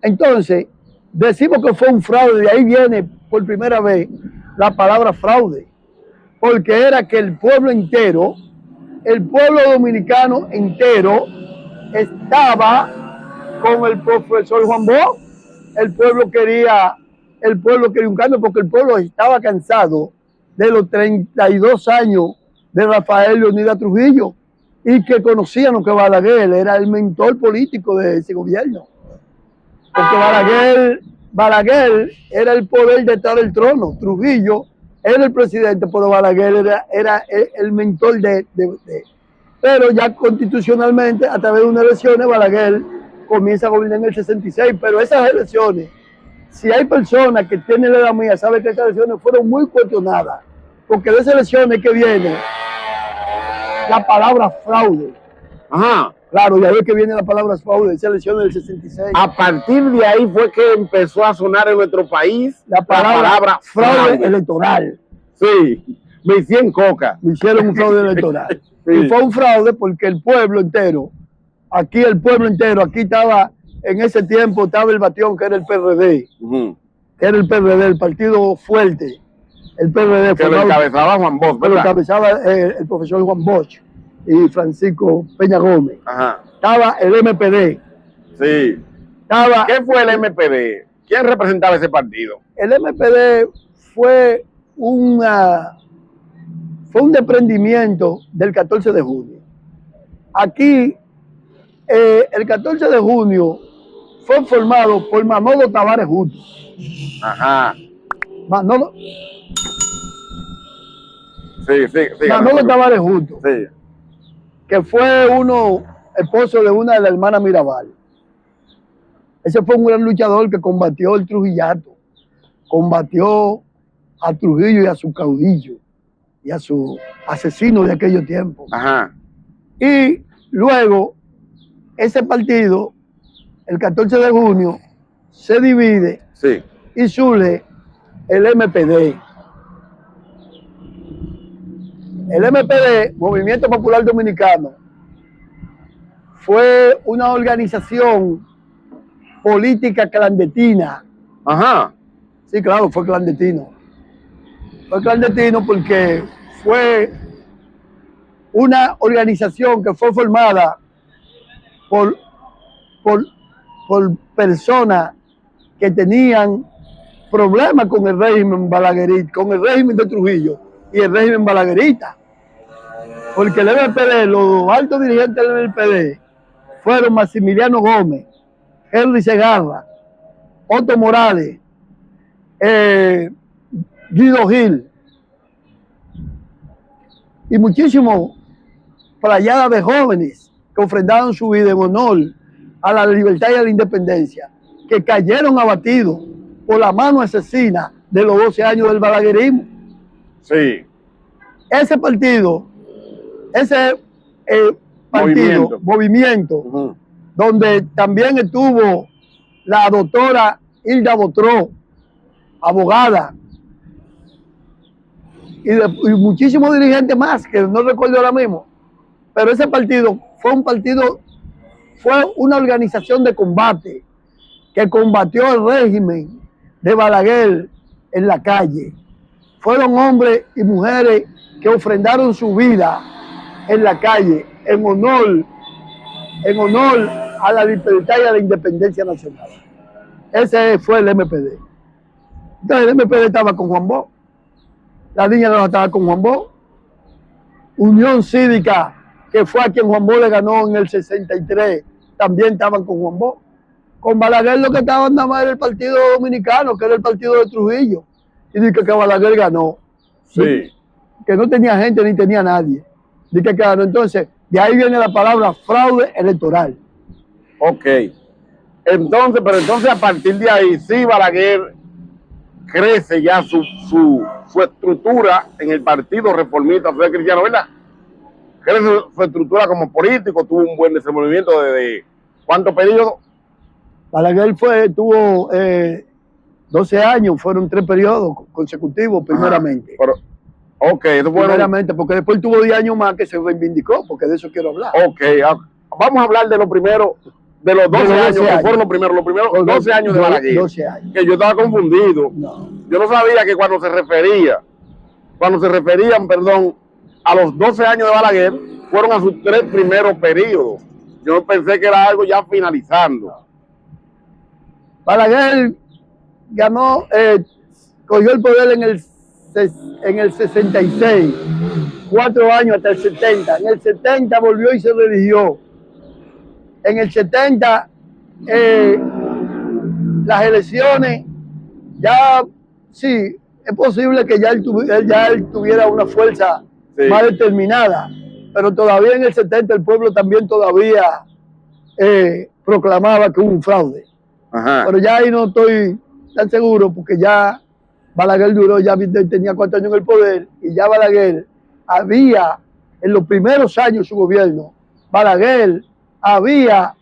Entonces, decimos que fue un fraude, de ahí viene por primera vez la palabra fraude, porque era que el pueblo entero, el pueblo dominicano entero, estaba con el profesor Juan Bosch. El pueblo quería un cambio, porque el pueblo estaba cansado de los 32 años de Rafael Leonidas Trujillo, y que conocían lo que Balaguer era el mentor político de ese gobierno. Porque Balaguer era el poder detrás del trono, Trujillo era el presidente, pero Balaguer era el mentor Pero ya constitucionalmente, a través de unas elecciones, Balaguer comienza a gobernar en el 66, pero esas elecciones, si hay personas que tienen la edad mía, saben que esas elecciones fueron muy cuestionadas, porque de esas elecciones que viene la palabra fraude. Ajá. Claro, de ahí es que viene la palabra fraude, de esas elecciones del 66. A partir de ahí fue que empezó a sonar en nuestro país la palabra fraude electoral. Sí, me hicieron coca. Me hicieron un fraude electoral. Sí. Y fue un fraude porque el pueblo entero, aquí estaba, en ese tiempo estaba el Batión, que era el PRD, que era el PRD, el partido fuerte, el PRD. Que lo encabezaba Juan Bosch, ¿verdad? Lo encabezaba el profesor Juan Bosch y Francisco Peña Gómez. Ajá. Estaba el MPD. Sí. ¿Qué fue el MPD? ¿Quién representaba ese partido? El MPD fue un desprendimiento del 14 de junio. Aquí, el 14 de junio fue formado por Manolo Tavares Justo. Ajá. Manolo Manolo Tavares Justo. Sí. Que fue esposo de una de las hermanas Mirabal. Ese fue un gran luchador que combatió el trujillato, combatió a Trujillo y a su caudillo y a su asesino de aquellos tiempos. Ajá. Y luego ese partido, el 14 de junio, se divide Sí. y surge el MPD. El MPD, Movimiento Popular Dominicano, fue una organización política clandestina. Ajá. Sí, claro, fue clandestino. Fue clandestino porque fue una organización que fue formada por personas que tenían problemas con el régimen balaguerista, con el régimen de Trujillo y el régimen balaguerista. Porque el MPD, los altos dirigentes del MPD fueron Maximiliano Gómez, Henry Segarra, Otto Morales, Guido Gil y muchísimos playadas de jóvenes que ofrendaron su vida en honor a la libertad y a la independencia, que cayeron abatidos por la mano asesina de los 12 años del balaguerismo. Sí. Ese partido, movimiento, donde también estuvo la doctora Hilda Botró, abogada, y muchísimos dirigentes más, que no recuerdo ahora mismo, pero ese partido fue una organización de combate que combatió el régimen de Balaguer en la calle. Fueron hombres y mujeres que ofrendaron su vida en la calle en honor a la libertad y a la independencia nacional. Ese fue el MPD. Entonces el MPD estaba con Juan Bosch, la Niña Roja estaba con Juan Bosch, Unión Cívica, que fue a quien Juan Bosch le ganó en el 63, también estaban con Juan Bosch. Con Balaguer lo que estaban nada más era el Partido Dominicano, que era el partido de Trujillo, y dije que Balaguer ganó. Sí. Que no tenía gente ni tenía nadie. Dije que ganó. Entonces, de ahí viene la palabra fraude electoral. Ok. Entonces a partir de ahí, sí, Balaguer crece ya su estructura en el Partido Reformista Social Cristiano, ¿verdad? Crece su estructura como político, tuvo un buen desenvolvimiento de ¿cuántos periodos? Balaguer tuvo 12 años, fueron 3 periodos consecutivos, primeramente. Pero, ok, eso fue primeramente, porque después tuvo 10 años más que se reivindicó, porque de eso quiero hablar. Ok, vamos a hablar de lo primero, de los 12 años, que fueron los primeros 12 años de Balaguer. 12 años. Que yo estaba confundido. No. Yo no sabía que cuando se referían, a los 12 años de Balaguer, fueron a sus 3 primeros periodos. Yo pensé que era algo ya finalizando. Balaguer ganó, cogió el poder en el 66, 4 años hasta el 70. En el 70 volvió y se religió. En el 70, las elecciones, ya sí, es posible que ya él tuviera una fuerza más determinada, pero todavía en el 70 el pueblo también todavía proclamaba que hubo un fraude. Ajá. Pero ya ahí no estoy tan seguro, porque ya Balaguer duró, ya tenía 4 años en el poder, y ya Balaguer había, en los primeros años de su gobierno, Balaguer había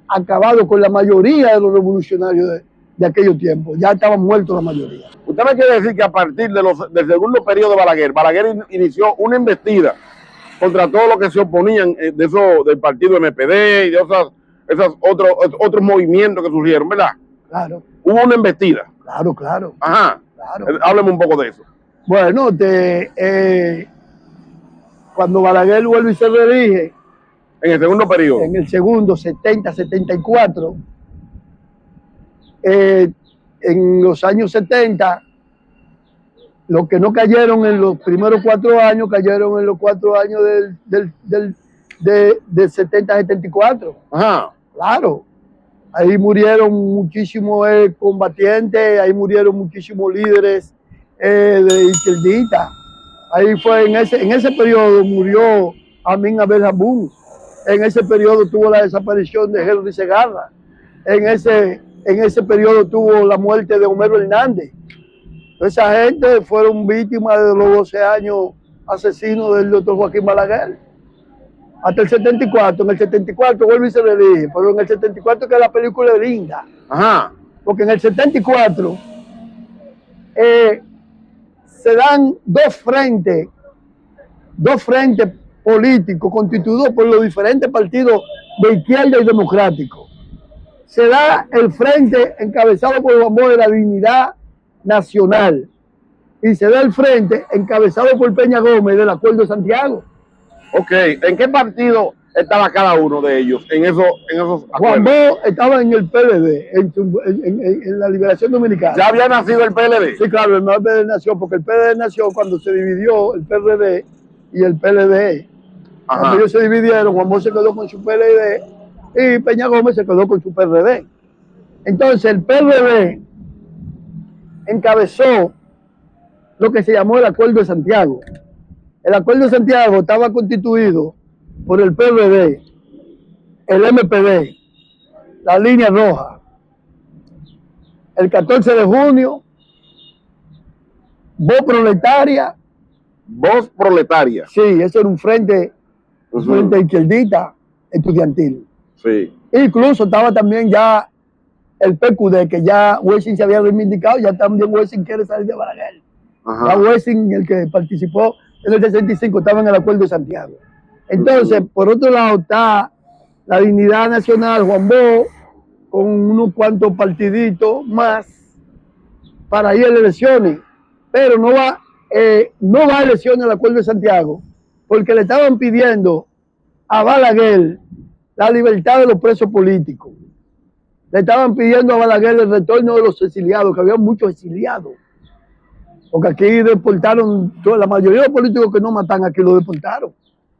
acabado con la mayoría de los revolucionarios de aquellos tiempos. Ya estaban muertos la mayoría. Usted me quiere decir que a partir del segundo periodo de Balaguer inició una embestida contra todos los que se oponían del partido MPD y de esos otros movimientos que surgieron, ¿verdad? Claro. Hubo una embestida. Claro, claro. Ajá. Claro. Hábleme un poco de eso. Bueno, cuando Balaguer vuelve y se reelige, en el segundo periodo. En el segundo, 70-74, en los años 70, los que no cayeron en los primeros 4 años, cayeron en los 4 años del 70-74. Ajá. Claro. Ahí murieron muchísimos combatientes, ahí murieron muchísimos líderes de izquierdistas. Ahí fue, en ese periodo murió Amin Abel Jabún. En ese periodo tuvo la desaparición de Henry Segarra. En ese periodo tuvo la muerte de Homero Hernández. Esa gente fueron víctimas de los 12 años asesinos del doctor Joaquín Balaguer. hasta el 74. En el 74 vuelve y se reelige, pero en el 74 que la película es linda. Ajá. Porque en el 74 se dan dos frentes políticos constituidos por los diferentes partidos de izquierda y democrático. Se da el frente encabezado por Juan Bosch de la Dignidad Nacional y se da el frente encabezado por Peña Gómez del Acuerdo de Santiago. Ok, ¿en qué partido estaba cada uno de ellos en esos acuerdos? Juan Bosch estaba en el PLD, en la Liberación Dominicana. ¿Ya había nacido el PLD? Sí, claro, el PLD nació, porque el PLD nació cuando se dividió el PRD y el PLD. Ajá. Cuando ellos se dividieron, Juan Bosch se quedó con su PLD y Peña Gómez se quedó con su PRD. Entonces el PRD encabezó lo que se llamó el Acuerdo de Santiago. El Acuerdo de Santiago estaba constituido por el PRD, el MPD, la Línea Roja. El 14 de junio, Voz Proletaria. Voz Proletaria. Sí, eso era un frente izquierdista estudiantil. Sí. Incluso estaba también ya el PQD, que ya Wessing se había reivindicado, ya también Wessing quiere salir de Balaguer. Ajá. Ya Wessing, el que participó en el 65, estaba en el Acuerdo de Santiago. Entonces, por otro lado está la Dignidad Nacional, Juan Bosch, con unos cuantos partiditos más para ir a elecciones, pero no va a elecciones al Acuerdo de Santiago, porque le estaban pidiendo a Balaguer la libertad de los presos políticos. Le estaban pidiendo a Balaguer el retorno de los exiliados, que había muchos exiliados. Porque aquí deportaron, la mayoría de los políticos que no matan aquí lo deportaron.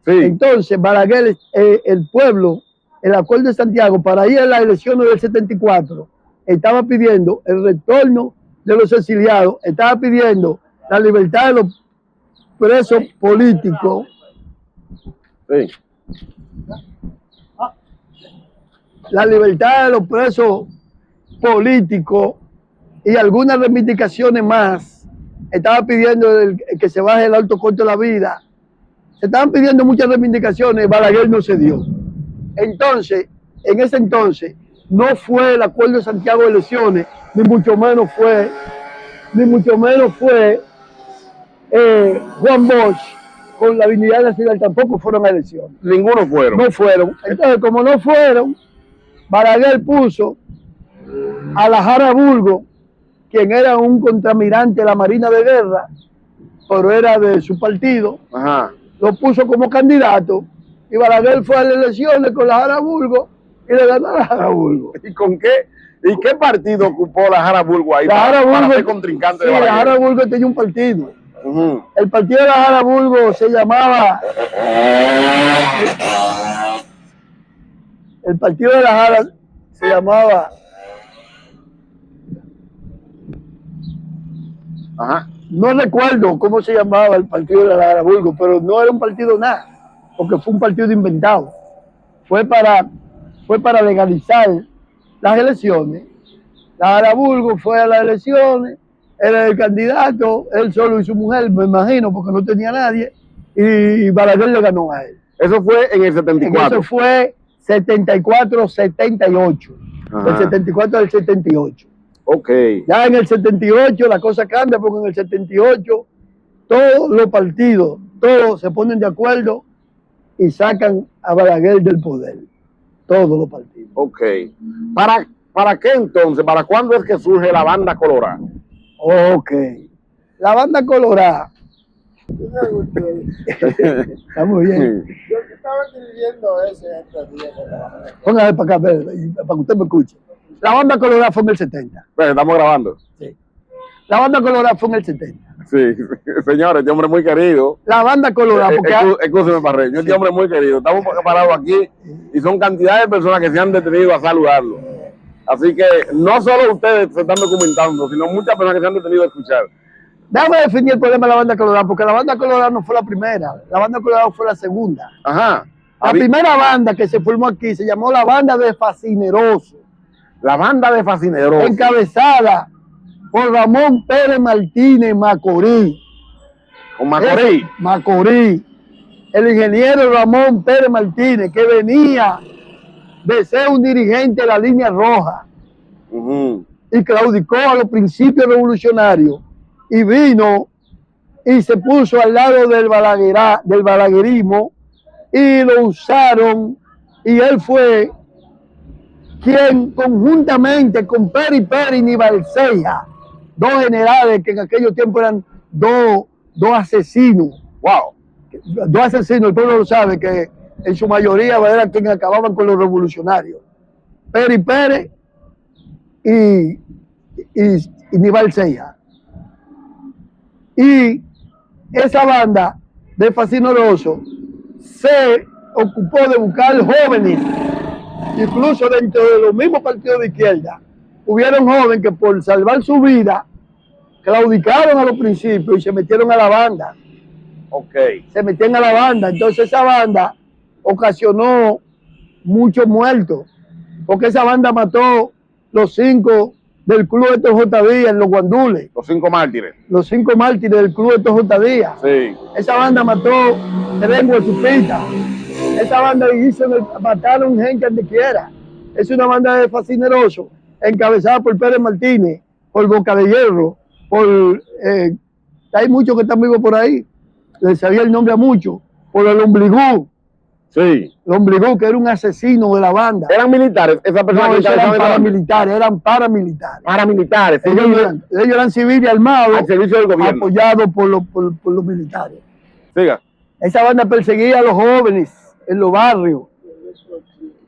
Sí. Entonces, Balaguer, el pueblo, el Acuerdo de Santiago, para ir a las elecciones del 74, estaba pidiendo el retorno de los exiliados, estaba pidiendo la libertad de los presos políticos. Sí. La libertad de los presos políticos y algunas reivindicaciones más. Estaba pidiendo que se baje el alto costo de la vida. Se estaban pidiendo muchas reivindicaciones, Balaguer no se dio. Entonces, en ese entonces, no fue el Acuerdo de Santiago de elecciones, ni mucho menos fue Juan Bosch con la Dignidad Nacional, tampoco fueron a elecciones. Ninguno fueron. No fueron. Entonces, como no fueron, Balaguer puso a la Jara Burgos, quien era un contramirante de la Marina de Guerra, pero era de su partido. Ajá. Lo puso como candidato y Balaguer fue a las elecciones con la Jara Burgos y le ganó a la Jara Burgos. ¿Y con qué? ¿Y qué partido ocupó la Jara Burgos ahí para ser contrincante de Balaguer? La Jara Burgos tenía un partido. Uh-huh. El partido de la Jara Burgos se llamaba... El partido de la Jara se llamaba... Ajá. No recuerdo cómo se llamaba el partido de la Jara Burgos, pero no era un partido nada, porque fue un partido inventado. Fue para legalizar las elecciones. La Jara Burgos fue a las elecciones, era el candidato, él solo y su mujer, me imagino, porque no tenía nadie, y Balaguer le ganó a él. Eso fue en el 74. Eso fue 74-78. El 74 al 78. Ok. Ya en el 78 la cosa cambia, porque en el 78 todos los partidos, todos se ponen de acuerdo y sacan a Balaguer del poder. Todos los partidos. Ok. ¿Para qué entonces? ¿Para cuándo es que surge la Banda Colorada? Ok. La Banda Colorada. Está muy bien. Yo estaba escribiendo ese estos días. Póngale para acá, para que usted me escuche. La Banda Colorada fue en el 70. Pues estamos grabando. Sí. La Banda Colorada fue en el 70. Sí, señores, este hombre es muy querido. La Banda Colorada, porque... Escúcheme, Parreño, este hombre es muy querido. Estamos parados aquí y son cantidades de personas que se han detenido a saludarlo. Así que no solo ustedes se están documentando, sino muchas personas que se han detenido a escuchar. Déjame definir el problema de la Banda Colorada, porque la Banda Colorada no fue la primera. La Banda Colorada fue la segunda. Ajá. La primera banda que se formó aquí se llamó la Banda de Fascineroso. La Banda de Fascineroso. Encabezada por Ramón Pérez Martínez Macorís. ¿Con Macorís? Macorís. el ingeniero Ramón Pérez Martínez, que venía de ser un dirigente de la línea roja y claudicó a los principios revolucionarios y vino y se puso al lado del balaguerismo y lo usaron, y él fue quien conjuntamente con Peri y Nibalceja, dos generales que en aquellos tiempos eran dos asesinos, dos asesinos, el pueblo lo sabe, que en su mayoría eran quienes acababan con los revolucionarios, Peri y Nibalceja. Y esa banda de Fascineroso se ocupó de buscar jóvenes, incluso dentro de los mismos partidos de izquierda. Hubieron jóvenes que por salvar su vida claudicaron a los principios y se metieron a la banda. Se metieron a la banda. Entonces esa banda ocasionó muchos muertos, porque esa banda mató los 5 del club de J. Díaz en los Guandules. Los 5 mártires. Los 5 mártires del club de J. Díaz. Sí. Esa banda mató 3 huesupitas. Esa banda mataron gente donde quiera. Es una banda de Fascineroso, encabezada por Pérez Martínez, por Boca de Hierro, hay muchos que están vivos por ahí, les sabía el nombre a muchos, por el Ombligú. Sí. El Ombligú, que era un asesino de la banda. ¿Eran militares? Esa persona no, eran paramilitares. Paramilitares. Ellos eran civiles armados, al servicio del gobierno, apoyados por los militares. Siga. Esa banda perseguía a los jóvenes en los barrios.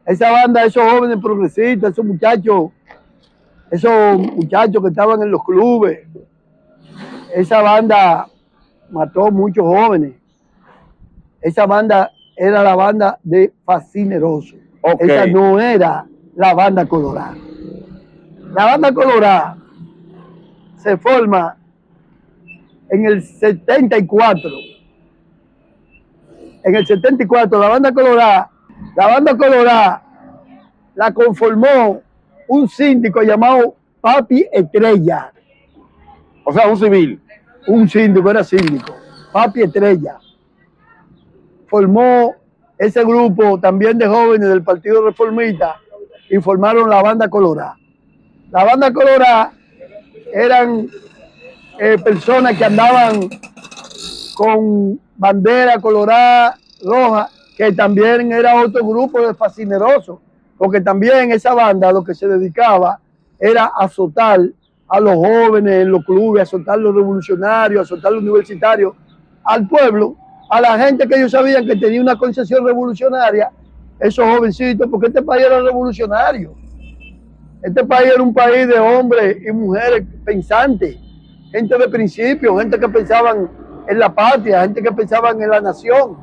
Esa banda, esos jóvenes progresistas, esos muchachos que estaban en los clubes, esa banda mató muchos jóvenes. Esa banda era la banda de Fascineroso. Esa no era la banda colorada. La banda colorada se forma en el 74. En el 74, la banda colorada la conformó un síndico llamado Papi Estrella. O sea, un civil. Un síndico, era síndico. Papi Estrella. Formó ese grupo también de jóvenes del Partido Reformista y formaron la banda colorada. La banda colorada eran personas que andaban con bandera colorada, roja, que también era otro grupo de Fascinerosos, porque también esa banda lo que se dedicaba era a azotar a los jóvenes en los clubes, a azotar a los revolucionarios, a azotar a los universitarios, al pueblo, a la gente que ellos sabían que tenía una concesión revolucionaria, esos jovencitos, porque este país era revolucionario. Este país era un país de hombres y mujeres pensantes, gente de principio, gente que pensaban en la patria, gente que pensaban en la nación,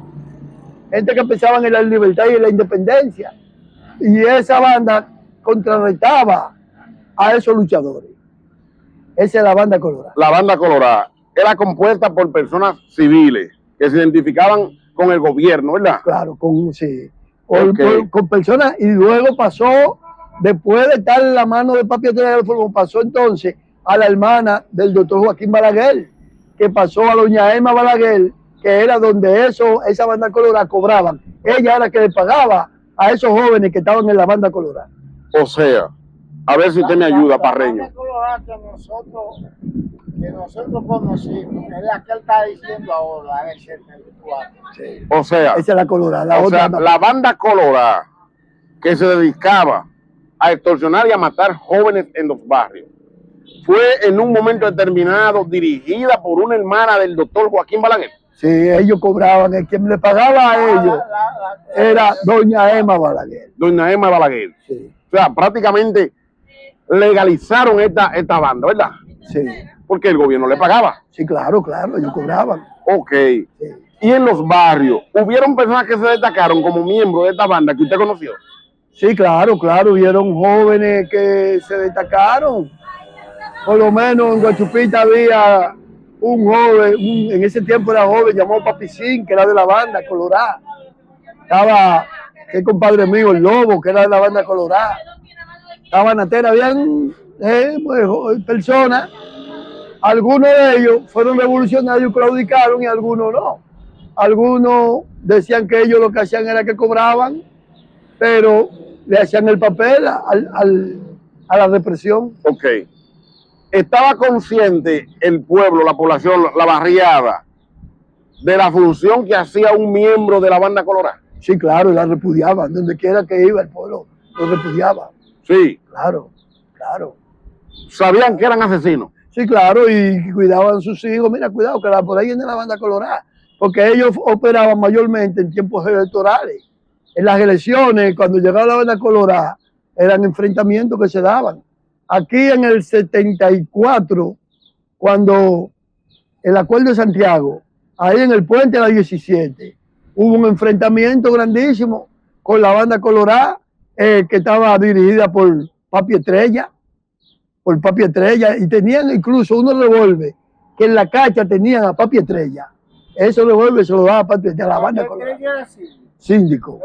gente que pensaban en la libertad y en la independencia. Y esa banda contrarrestaba a esos luchadores. Esa es la banda colorada. La banda colorada era compuesta por personas civiles que se identificaban con el gobierno, ¿verdad? Claro, con personas, y luego pasó, después de estar en la mano de Papi Estrella, pasó entonces a la hermana del doctor Joaquín Balaguer, que pasó a doña Emma Balaguer, que era donde esa banda colorada cobraban. Ella era la que le pagaba a esos jóvenes que estaban en la banda colorada. O sea, a ver si usted me ayuda, Parreño. La banda colorada que nosotros conocimos, es la que él está diciendo ahora, en el 74. Sí. O sea, esa es la colorada. La banda colorada que se dedicaba a extorsionar y a matar jóvenes en los barrios fue en un momento determinado dirigida por una hermana del doctor Joaquín Balaguer. Sí, ellos cobraban, el quien le pagaba a ellos era doña Emma Balaguer. Doña Emma Balaguer. Sí. O sea, prácticamente legalizaron esta banda, ¿verdad? Sí. Porque el gobierno le pagaba. Sí, claro, ellos cobraban. Ok. Sí. Y en los barrios, ¿hubieron personas que se destacaron como miembros de esta banda que usted conoció? Sí, claro, hubieron jóvenes que se destacaron. Por lo menos en Guachupita había un joven, en ese tiempo era joven, llamado Papicín, que era de la banda colorada. Estaba el compadre mío, el Lobo, que era de la banda colorada. Estaba Natera, habían personas, algunos de ellos fueron revolucionarios, claudicaron, y algunos no. algunos decían que ellos lo que hacían era que cobraban, pero le hacían el papel a la represión. Ok. ¿Estaba consciente el pueblo, la población, la barriada, de la función que hacía un miembro de la banda colorada? Sí, claro, y la repudiaban. Donde quiera que iba el pueblo lo repudiaba. Sí. Claro, claro. ¿Sabían que eran asesinos? Sí, claro, y cuidaban a sus hijos. Mira, cuidado, que por ahí viene la banda colorada. Porque ellos operaban mayormente en tiempos electorales. En las elecciones, cuando llegaba la banda colorada, eran enfrentamientos que se daban. Aquí en el 74, cuando el Acuerdo de Santiago, ahí en el puente de la 17, hubo un enfrentamiento grandísimo con la banda colorada, que estaba dirigida por Papi Estrella, y tenían incluso unos revólveres que en la cacha tenían a Papi Estrella. Esos revólveres se los daba a Papi Estrella, a la banda colorada. Síndico.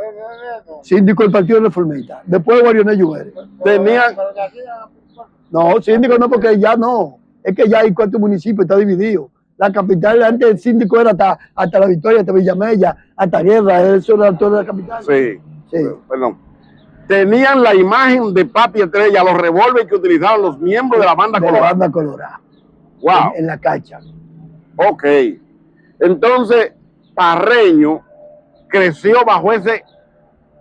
Síndico del Partido Reformista. Después Guarionel Lluveres. Tenían... No, síndico no, porque ya no. Es que ya hay 4 municipios, está dividido. La capital, antes el síndico era hasta La Victoria, hasta Villamella, hasta Guerra, eso era toda la capital. Sí. Sí. Perdón. Tenían la imagen de Papi Estrella, los revólveres que utilizaban los miembros de la banda colorada. La banda colorada. Wow. En la cacha. Ok. Entonces, Parreño creció bajo ese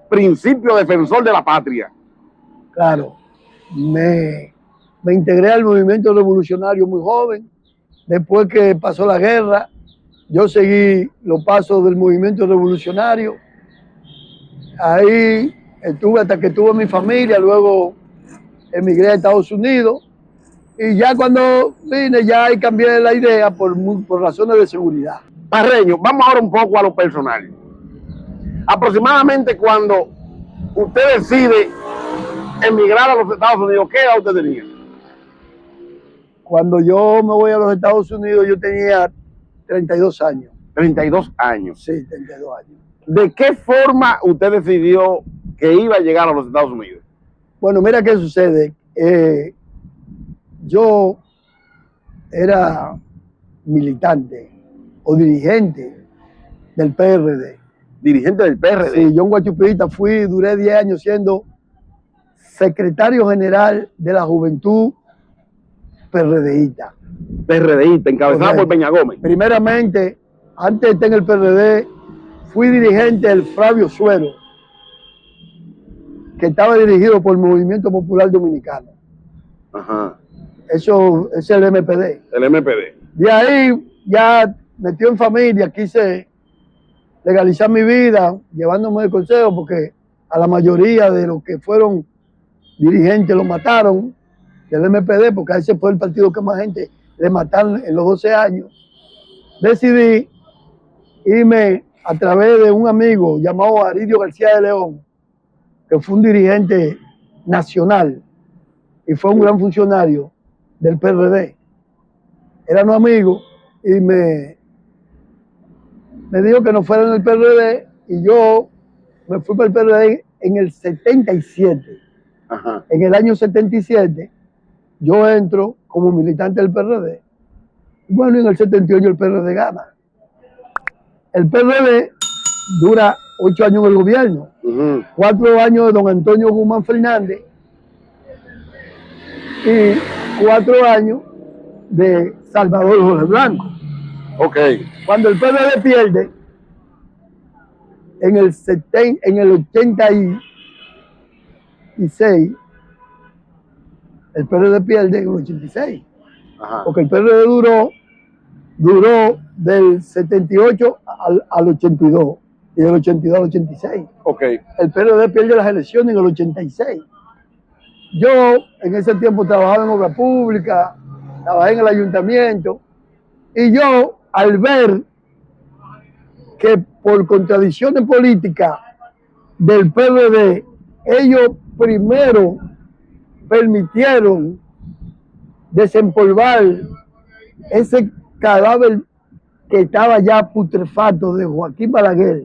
principio defensor de la patria. Claro. Me integré al movimiento revolucionario muy joven. Después que pasó la guerra, yo seguí los pasos del movimiento revolucionario. Ahí estuve hasta que tuve mi familia, luego emigré a Estados Unidos. Y ya cuando vine, ya ahí cambié la idea por razones de seguridad. Parreño, vamos ahora un poco a lo personal. Aproximadamente cuando usted decide emigrar a los Estados Unidos, ¿qué edad usted tenía? Cuando yo me voy a los Estados Unidos, yo tenía 32 años. 32 años. Sí, 32 años. ¿De qué forma usted decidió que iba a llegar a los Estados Unidos? Bueno, mira qué sucede. Yo era militante o dirigente del PRD. Dirigente del PRD. Sí, yo en Guachupita duré 10 años siendo secretario general de la Juventud PRDista. PRDista, encabezado por Peña Gómez. Primeramente, antes de estar en el PRD, fui dirigente del Flavio Suero, que estaba dirigido por el Movimiento Popular Dominicano. Ajá. Eso es el MPD. El MPD. De ahí, ya metido en familia, quise legalizar mi vida, llevándome de consejo, porque a la mayoría de los que fueron dirigentes lo mataron del MPD, porque a ese fue el partido que más gente le mataron en los 12 años. Decidí irme a través de un amigo llamado Aridio García de León, que fue un dirigente nacional y fue un gran funcionario del PRD. Éramos amigos y me dijo que no fuera en el PRD y yo me fui para el PRD en el 77. Ajá. En el año 77 yo entro como militante del PRD. Bueno, y en el 78 el PRD gana. El PRD dura 8 años en el gobierno, 4 años de don Antonio Guzmán Fernández y 4 años de Salvador Jorge Blanco. Ok. Cuando el PRD pierde, en el 86, el PRD pierde en el 86. Ajá. Porque el PRD duró del 78 al 82 y del 82 al 86. Ok. El PRD pierde las elecciones en el 86. Yo en ese tiempo trabajaba en obra pública, trabajé en el ayuntamiento y yo al ver que por contradicciones políticas del PRD, ellos primero permitieron desempolvar ese cadáver que estaba ya putrefacto de Joaquín Balaguer,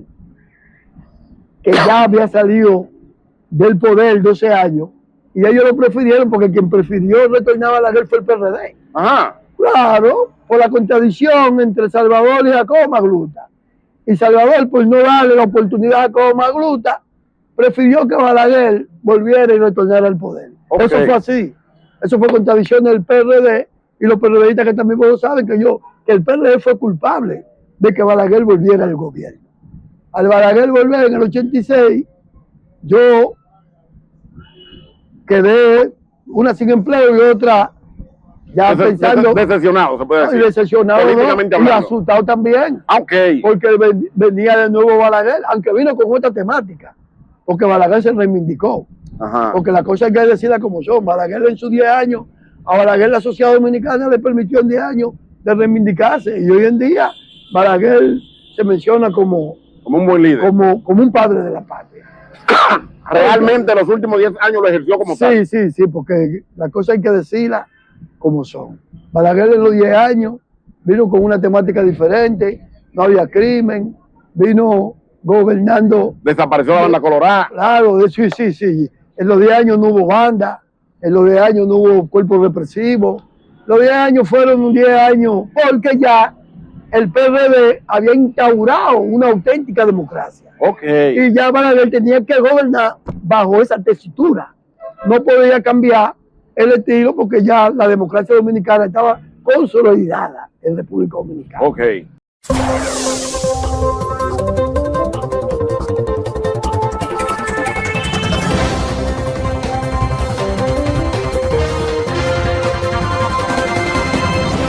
que ya había salido del poder 12 años, y ellos lo prefirieron porque quien prefirió retornar a Balaguer fue el PRD. Ajá. Claro, por la contradicción entre Salvador y Jacobo Magluta. Y Salvador, por no darle la oportunidad a Cobo Magluta, prefirió que Balaguer volviera y retornara al poder. Okay. Eso fue así. Eso fue contradicción del PRD, y los PRDistas que también lo saben, que el PRD fue culpable de que Balaguer volviera al gobierno. Al Balaguer volver en el 86, yo quedé una sin empleo y otra ya pensando... Decepcionado, se puede decir. Y decepcionado, políticamente ¿no? Y asustado también. Okay. Porque venía de nuevo Balaguer, aunque vino con otra temática. Porque Balaguer se reivindicó. Ajá. Porque las cosas hay que decirlas como son. Balaguer en sus 10 años, a Balaguer la sociedad dominicana le permitió en 10 años de reivindicarse. Y hoy en día Balaguer se menciona como un buen líder. Como un padre de la patria. Realmente los últimos 10 años lo ejerció como tal. Sí, porque las cosas hay que decirlas como son. Balaguer en los 10 años vino con una temática diferente, no había crimen, vino gobernando. Desapareció la banda colorada. Claro, sí. En los 10 años no hubo banda, en los 10 años no hubo cuerpo represivo. Los 10 años fueron 10 años porque ya el PRD había instaurado una auténtica democracia. Okay. Y ya Balaguer tenía que gobernar bajo esa tesitura. No podía cambiar el estilo porque ya la democracia dominicana estaba consolidada en República Dominicana. Okay.